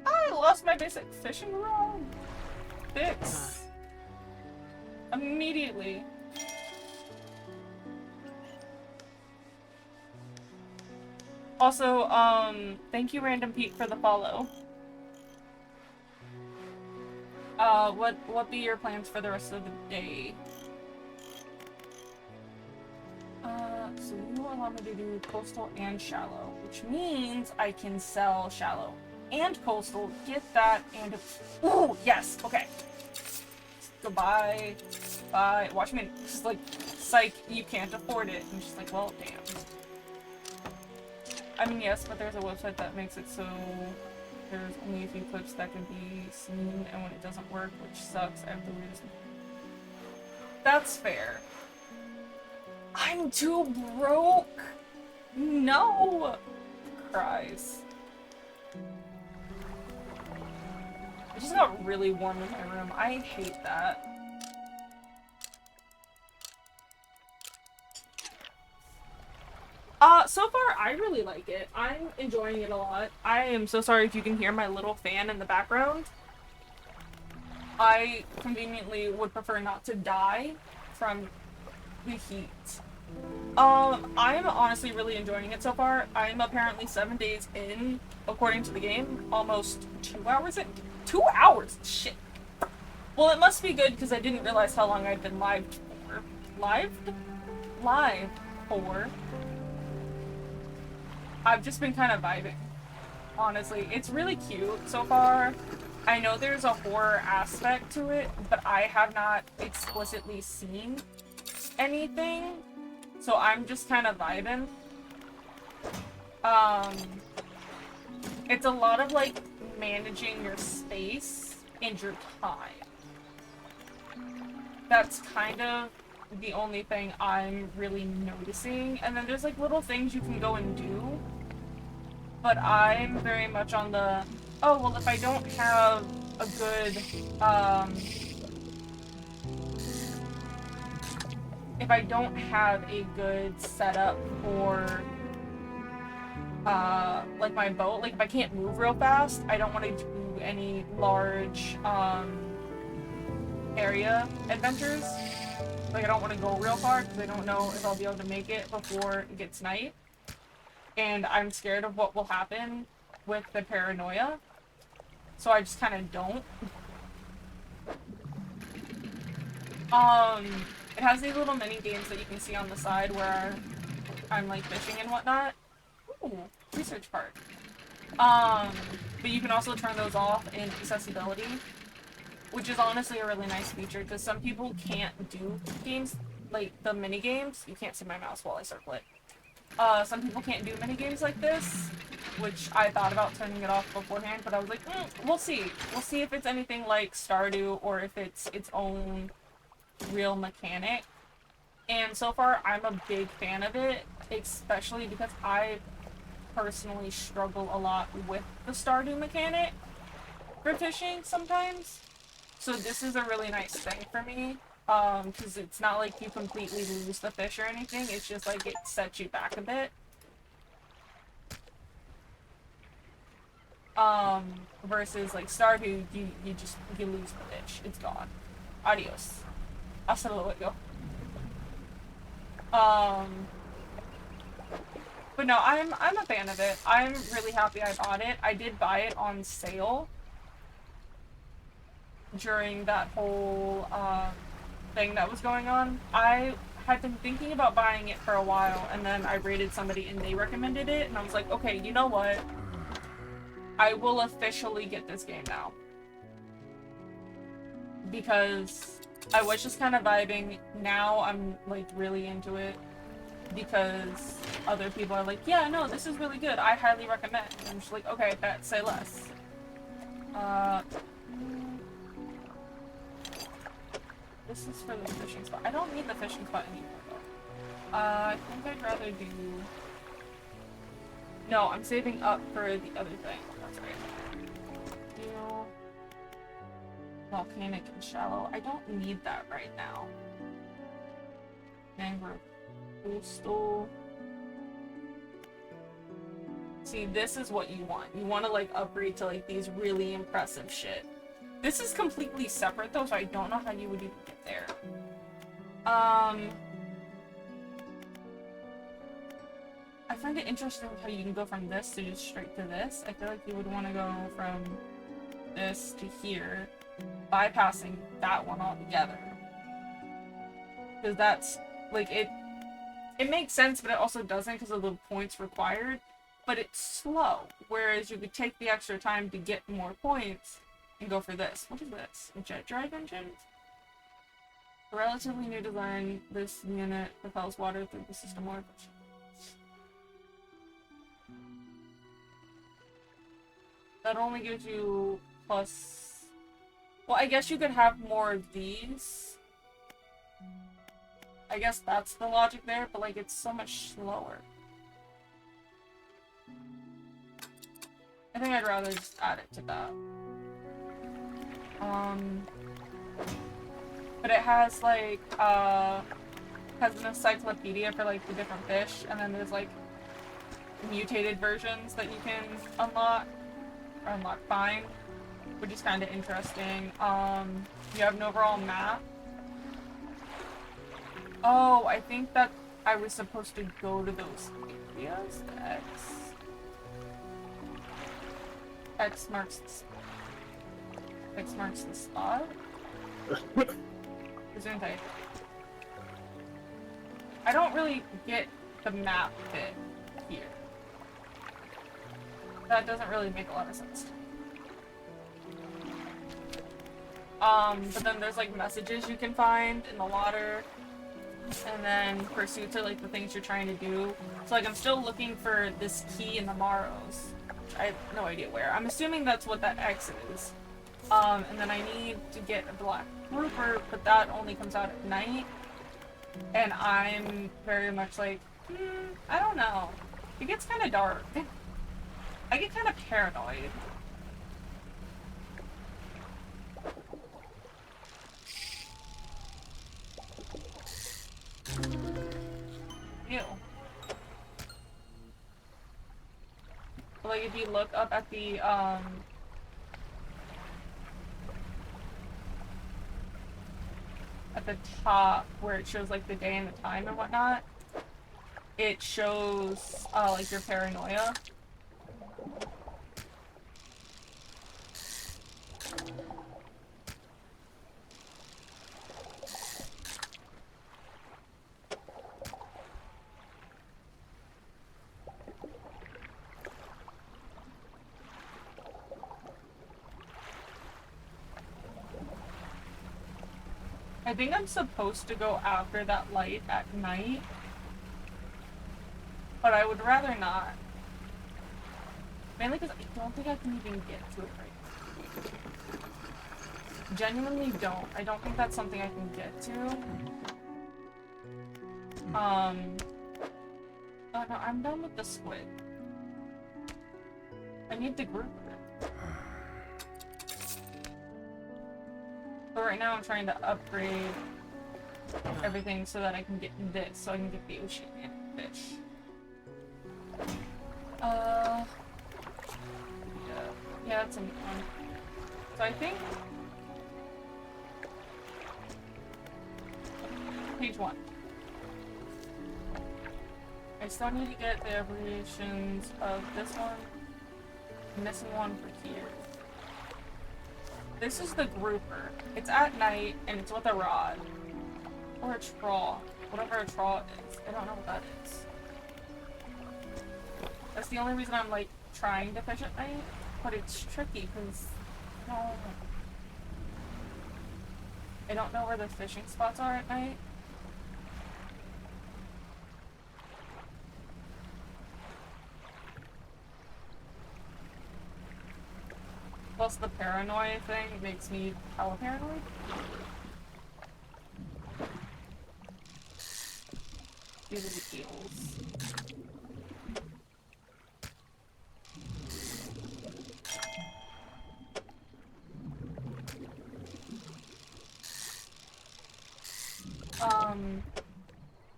I lost my basic fishing rod. Fix. Immediately. Also, thank you, Random Pete, for the follow. What be your plans for the rest of the day? So you allow me to do coastal and shallow, which means I can sell shallow and coastal. Get that and ooh, yes, okay. Goodbye. Bye. Watch me just like psych, you can't afford it. And she's like, well, damn. I mean, yes, but there's a website that makes it so there's only a few clips that can be seen, and when it doesn't work, which sucks, I have the weirdest. That's fair. I'm too broke! No! Cries. It just got really warm in my room. I hate that. So far, I really like it. I'm enjoying it a lot. I am so sorry if you can hear my little fan in the background. I conveniently would prefer not to die from the heat. I'm honestly really enjoying it so far. I'm apparently 7 days in, according to the game. Almost 2 hours in? 2 hours? Shit. Well, it must be good because I didn't realize how long I'd been live for. Live for. I've just been kind of vibing. Honestly, it's really cute so far. I know there's a horror aspect to it, but I have not explicitly seen anything. So I'm just kind of vibing. It's a lot of like managing your space and your time. That's kind of the only thing I'm really noticing. And then there's like little things you can go and do. But I'm very much on the, oh, well, if I don't have a good, if I don't have a good setup for, like my boat, like if I can't move real fast, I don't want to do any large, area adventures. Like I don't want to go real far because I don't know if I'll be able to make it before it gets night. And I'm scared of what will happen with the paranoia. So I just kind of don't. It has these little mini games that you can see on the side where I'm like fishing and whatnot. Ooh, research part. But you can also turn those off in accessibility, which is honestly a really nice feature because some people can't do games like the mini games. You can't see my mouse while I circle it. Some people can't do mini games like this, which I thought about turning it off beforehand, but I was like, we'll see. We'll see if it's anything like Stardew or if it's its own real mechanic. And so far, I'm a big fan of it, especially because I personally struggle a lot with the Stardew mechanic for fishing sometimes. So this is a really nice thing for me. Because it's not like you completely lose the fish or anything, it's just like it sets you back a bit. Versus like Stardew, you lose the fish. It's gone. Adios. Hasta luego. But no, I'm a fan of it. I'm really happy I bought it. I did buy it on sale during that whole thing that was going on. I had been thinking about buying it for a while, and then I rated somebody and they recommended it, and I was like, okay, you know what? I will officially get this game now. Because I was just kind of vibing. Now I'm like really into it. Because other people are like, yeah, no, this is really good. I highly recommend. And I'm just like, okay, bet, say less. This is for the fishing spot. I don't need the fishing spot anymore, though. I think I'd rather do... No, I'm saving up for the other thing. That's right. Do... Volcanic and shallow. I don't need that right now. Mangrove coastal. See, this is what you want. You want to, like, upgrade to, like, these really impressive shit. This is completely separate, though, so I don't know how you would even get there. I find it interesting how you can go from this to just straight to this. I feel like you would want to go from this to here, bypassing that one altogether. Because that's, like, it makes sense, but it also doesn't because of the points required. But it's slow, whereas you could take the extra time to get more points and go for this. What is this? A jet drive engine? A relatively new design, this unit propels water through the system more efficiently. That only gives you plus... Well, I guess you could have more of these. I guess that's the logic there, but like it's so much slower. I think I'd rather just add it to that. But it has like, has an encyclopedia for like the different fish, and then there's like mutated versions that you can unlock, or find, which is kind of interesting. You have an overall map. Oh, I think that I was supposed to go to those areas. X marks the spot. Isn't I? I don't really get the map bit here. That doesn't really make a lot of sense. But then there's like messages you can find in the water, and then pursuits are like the things you're trying to do. So like I'm still looking for this key in the Marrows. I have no idea where. I'm assuming that's what that X is. And then I need to get a black grouper, but that only comes out at night. And I'm very much like, I don't know. It gets kind of dark. I get kind of paranoid. Ew. But like if you look up at the at the top where it shows like the day and the time and whatnot, it shows like your paranoia. I think I'm supposed to go after that light at night, but I would rather not. Mainly because I don't think I can even get to it right now. Genuinely don't. I don't think that's something I can get to. Oh no, I'm done with the squid. I need the grouper. So right now I'm trying to upgrade everything so that I can get this, so I can get the oceanic fish. Yeah, that's a new one. So I think page 1. I still need to get the abbreviations of this one. I'm missing one for here. This is the grouper. It's at night and it's with a rod. Or a trawl. Whatever a trawl is. I don't know what that is. That's the only reason I'm like trying to fish at night. But it's tricky because no, I don't know where the fishing spots are at night. Plus the paranoia thing makes me hella paranoid. These are the eels.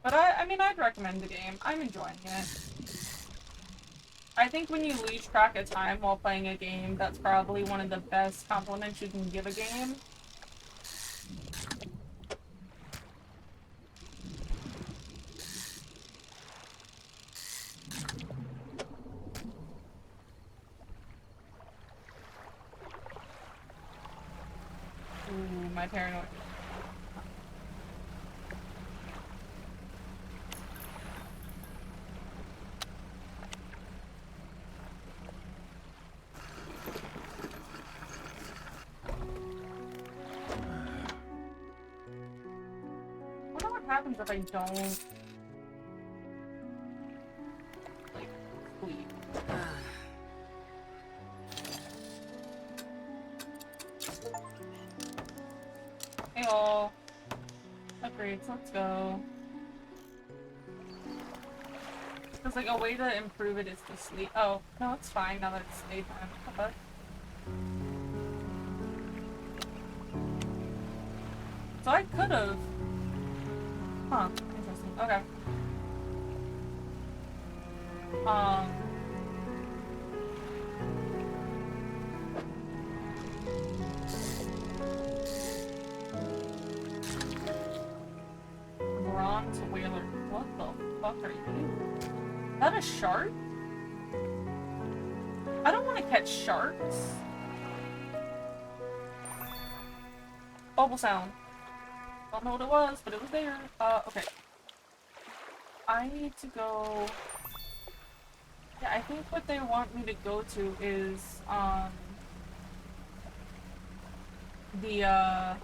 But I mean, I'd recommend the game. I'm enjoying it. I think when you lose track of time while playing a game, that's probably one of the best compliments you can give a game. Ooh, my paranoia. What happens if I don't like sleep? Hey all. Upgrades, let's go. Because like a way to improve it is to sleep. Oh, no, it's fine now that it's daytime. Okay. So I could've. Huh, interesting. Okay. Bronze whaler. What the fuck are you? Is that a shark? I don't want to catch sharks. Bubble sound. Don't know what it was, but it was there. Okay. I need to go. Yeah, I think what they want me to go to is, the,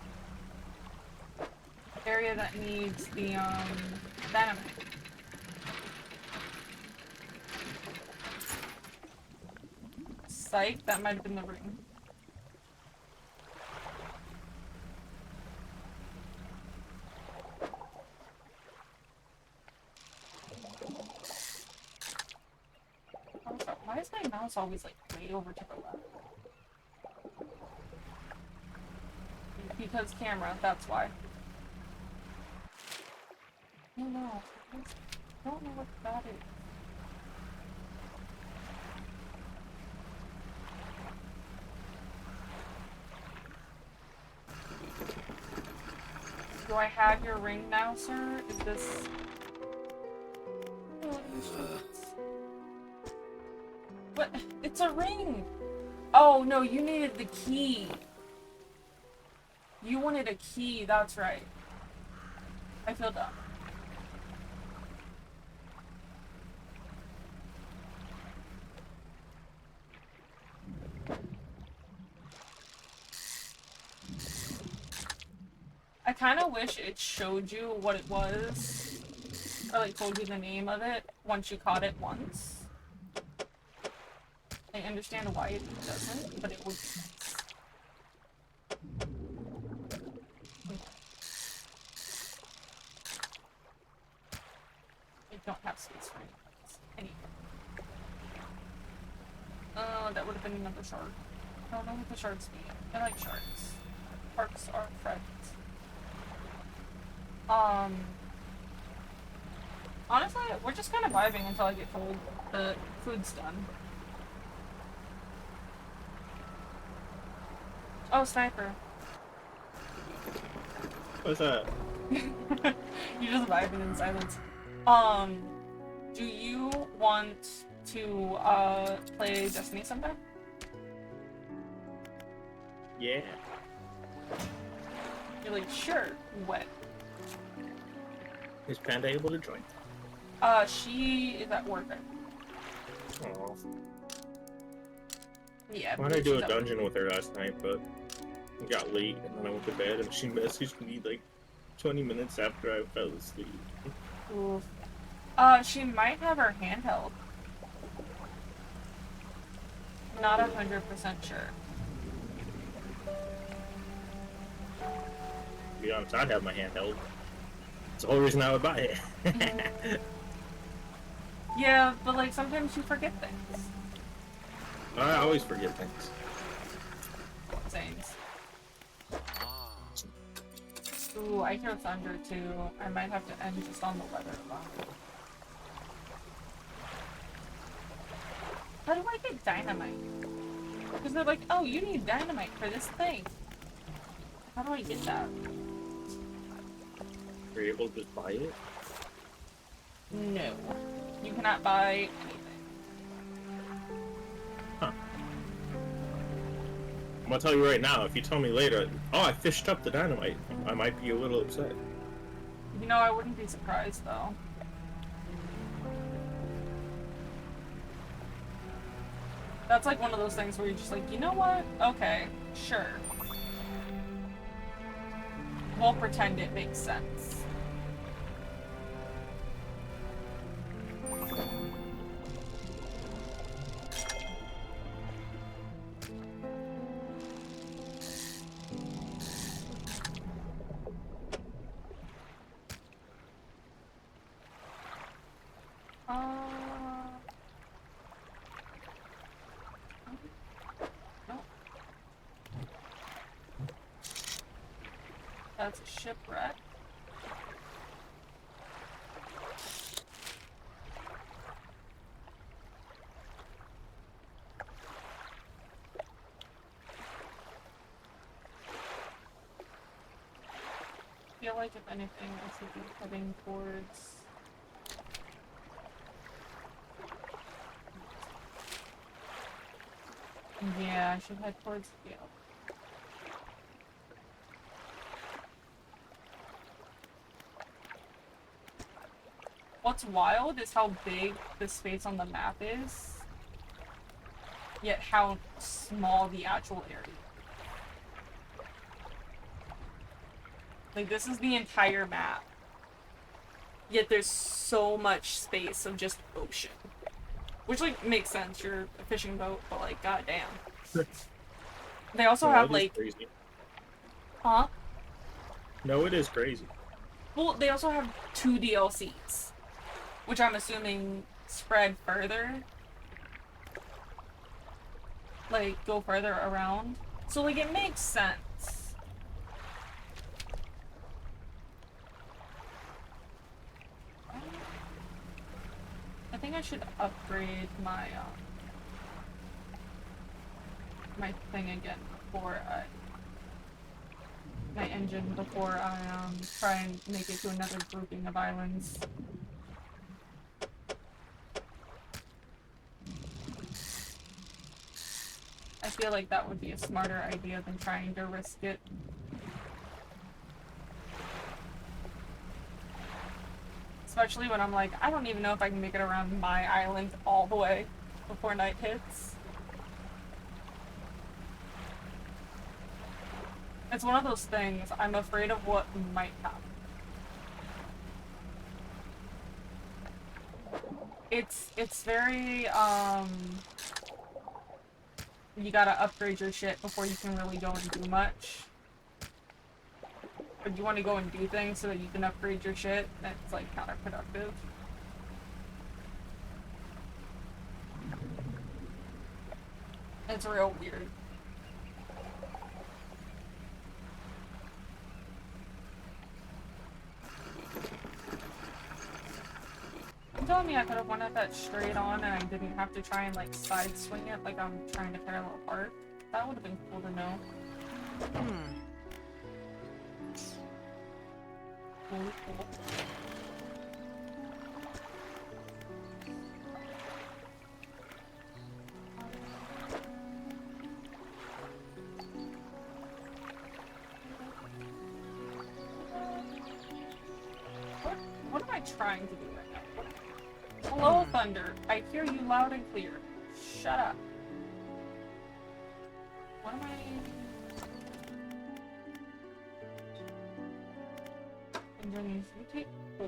area that needs the, dynamite. Psych, that might have been the ring. Why is my mouse always like way over to the left? Because camera, that's why. Oh no, I don't know what that is. Do I have your ring now, sir? Is this... Oh, what? It's a ring! Oh, no, you needed the key. You wanted a key, that's right. I feel dumb. I kind of wish it showed you what it was, or like told you the name of it once you caught it once. I understand why it doesn't, but it would be nice. I don't have space for anything. That would have been another shark. I don't know what the sharks mean. I like sharks. Sharks are friends. Honestly, we're just kind of vibing until I get told the food's done. Oh, sniper. What's that? You're just vibing in silence. Do you want to, play Destiny sometime? Yeah. You're like, sure. When? Is Panda able to join? She is at work right now. Oh. Yeah. Why did I do a she's at work. dungeon with her last night, but it got late and then I went to bed and she messaged me like 20 minutes after I fell asleep. Oof. She might have her handheld. Not 100% sure. To be honest, I'd have my hand held. It's the whole reason I would buy it. Yeah, but like sometimes you forget things. I always forget things. Things. Ooh, I hear thunder too. I might have to end just on the weather alone. How do I get dynamite? Because they're like, oh, you need dynamite for this thing. How do I get that? Are you able to just buy it? No. You cannot buy anything. Huh. I'm gonna tell you right now, if you tell me later, oh, I fished up the dynamite, I might be a little upset. You know, I wouldn't be surprised though. That's like one of those things where you're just like, you know what? Okay, sure. We'll pretend it makes sense. No. That's a shipwreck. I feel like if anything, I should be heading towards. Yeah, I should head towards Gale. What's wild is how big the space on the map is, yet how small the actual area. Like, this is the entire map, yet there's so much space of just ocean. Which, like, makes sense, you're a fishing boat, but, like, goddamn. They also No, have, it is like... crazy. Huh? No, it is crazy. Well, they also have 2 DLCs, which I'm assuming spread further. Like, go further around. So, like, it makes sense. I think I should upgrade my, my thing again before my engine before I, try and make it to another grouping of islands. I feel like that would be a smarter idea than trying to risk it. Especially when I'm like, I don't even know if I can make it around my island all the way before night hits. It's one of those things, I'm afraid of what might happen. It's very, you gotta upgrade your shit before you can really go and do much. But you want to go and do things so that you can upgrade your shit, that's like counterproductive. It's real weird. You telling me I could have wanted that straight on and I didn't have to try and like side swing it like I'm trying to parallel park? That would have been cool to know. Really cool. What am I trying to do right now? Hello, Thunder. I hear you loud and clear. Shut up. What am I... Engineers, you take 4.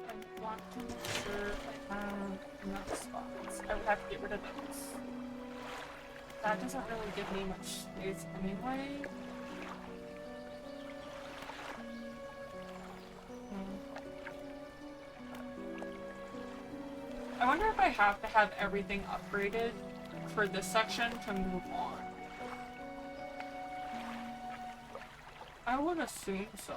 I want to make sure I have enough spots. I would have to get rid of those. That doesn't really give me much space anyway. I wonder if I have to have everything upgraded for this section to move on. I would assume so.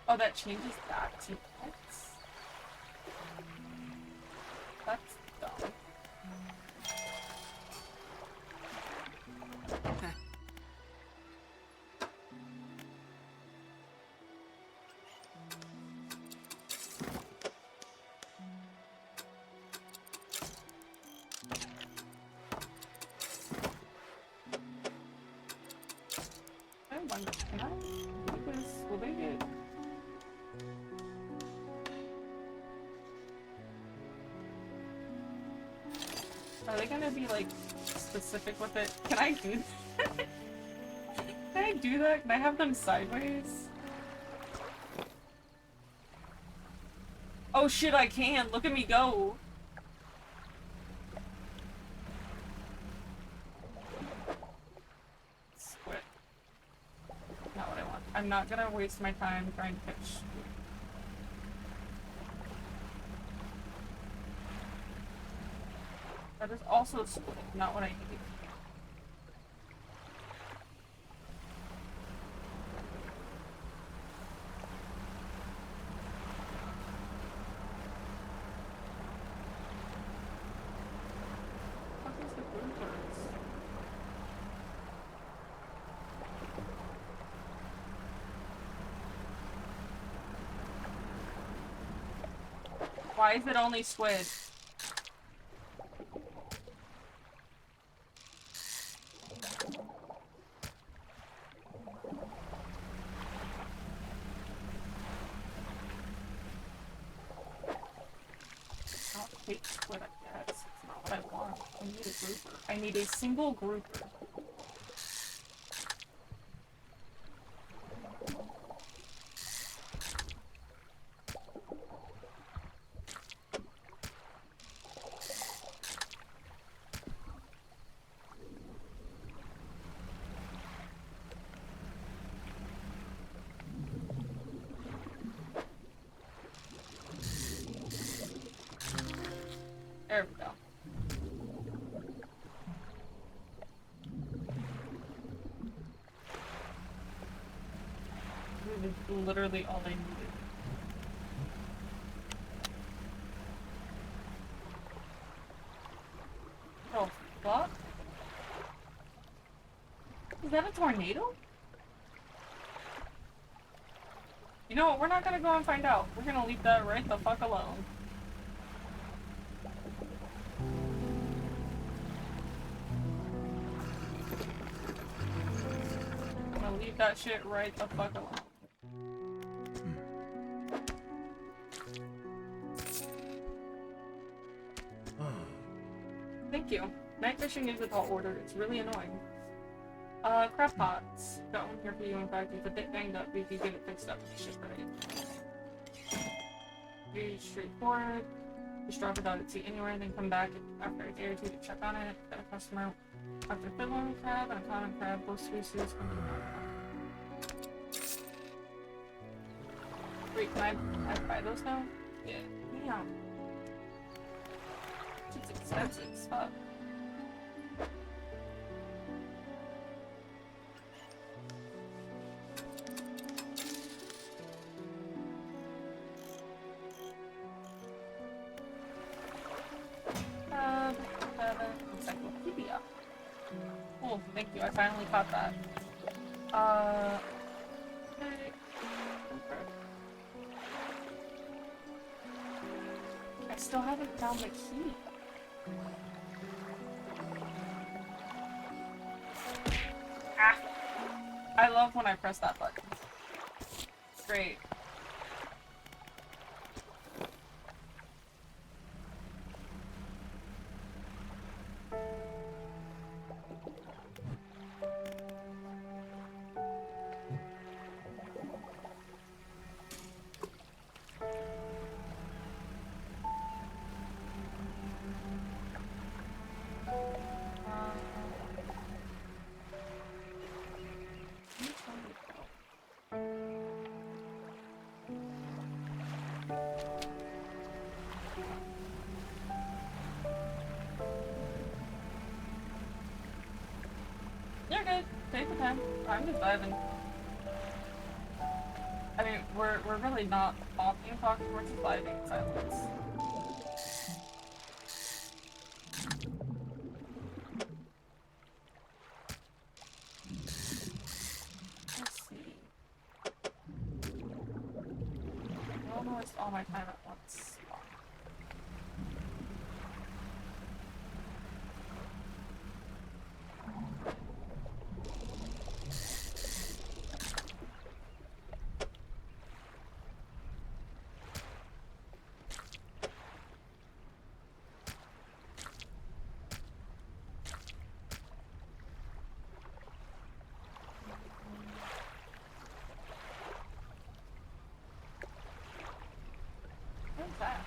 Oh, that changes that to X? That's dumb. I wonder, can I do this? Will they get... Are they gonna be, like, specific with it? Can I do that? Can I do that? Can I have them sideways? Oh shit, I can! Look at me go! Squid. Not what I want. I'm not gonna waste my time trying to pitch. That is also split, not what I need. What is the groupers? Why is it only squid? I'll take squid, I guess. It's not what I want. I need a grouper. I need a single grouper. There we go. This is literally all I needed. Oh, fuck? Is that a tornado? You know what? We're not gonna go and find out. We're gonna leave that right the fuck alone. I'm gonna leave that shit right the fuck alone. Thank you. Night fishing is a tall order. It's really annoying. Crab pots. Got one here for you. In fact, it's a bit banged up. We can get it fixed up. Shit, right? Very straightforward. Just drop it out at sea anywhere, then come back after a day or two to check on it. Got a customer after fiddling crab and a common crab, both species. Wait, can I buy those now? Yeah. Yeah. It's expensive as fuck. Encyclopedia. Cool, thank you. I finally caught that. Okay. I still haven't found the key. Ah! I love when I press that button. Great. You're good. Take your time. I'm just vibing. I mean, we're really not talking, we're just vibing in silence. Let's see. I don't want to waste all my time at once. What's that?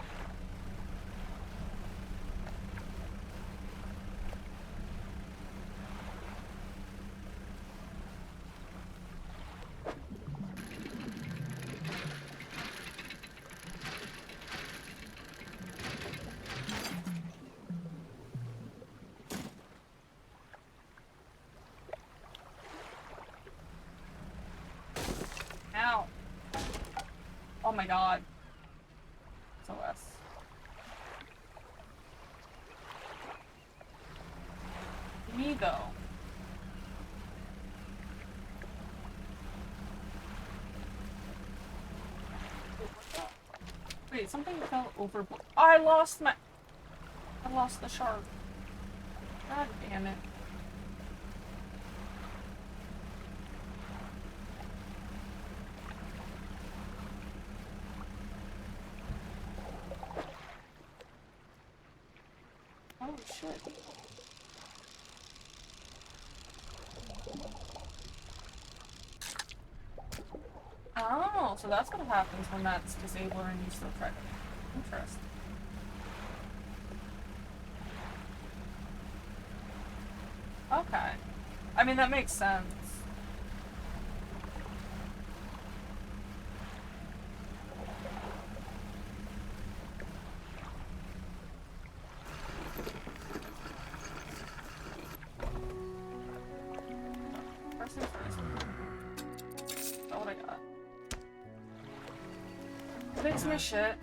Ow. Oh my god. SOS. Me though. Wait, something fell overboard. I lost the shark. God damn it. Oh shit. Oh, so that's what happens when that's disabled and you still try to. Interesting. Okay. I mean, that makes sense. First things first. Oh, what I got. Fix my shit.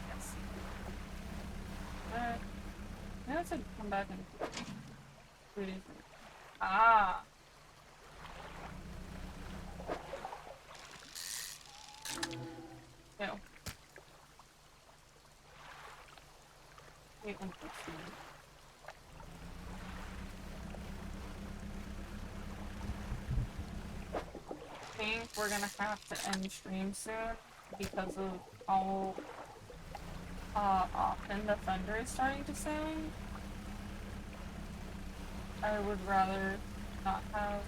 Yes. Alright. Now it's to come back and do these. Ah. Ew. Wait, one second. I think we're gonna have to end stream soon because of how often the thunder is starting to sound. I would rather not have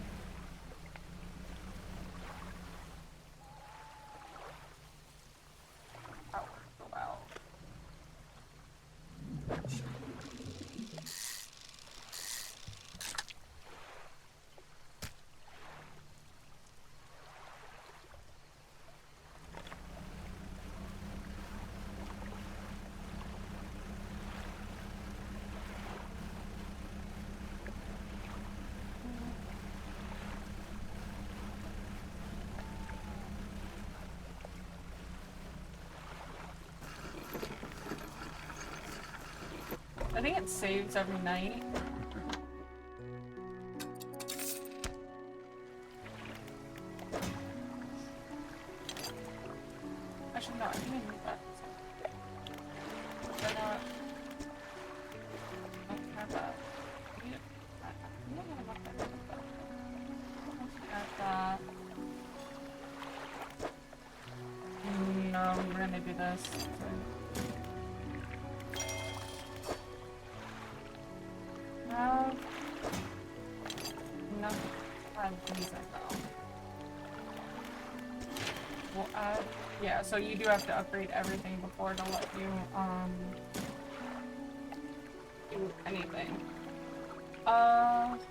power go out. think it saves every night. Actually, no, I didn't need that. Why not? I don't have that. I need it. I don't know what that is. Add that. No, we're gonna do this. No. These I know. We'll add. Yeah, so you do have to upgrade everything before to let you do anything. Don't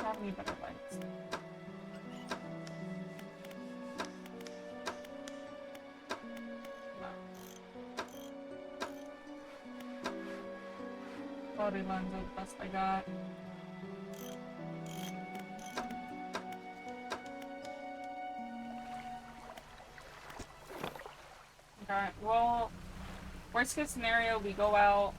have any better lights. Body lens is the best I got. Okay, well, worst case scenario, we go out,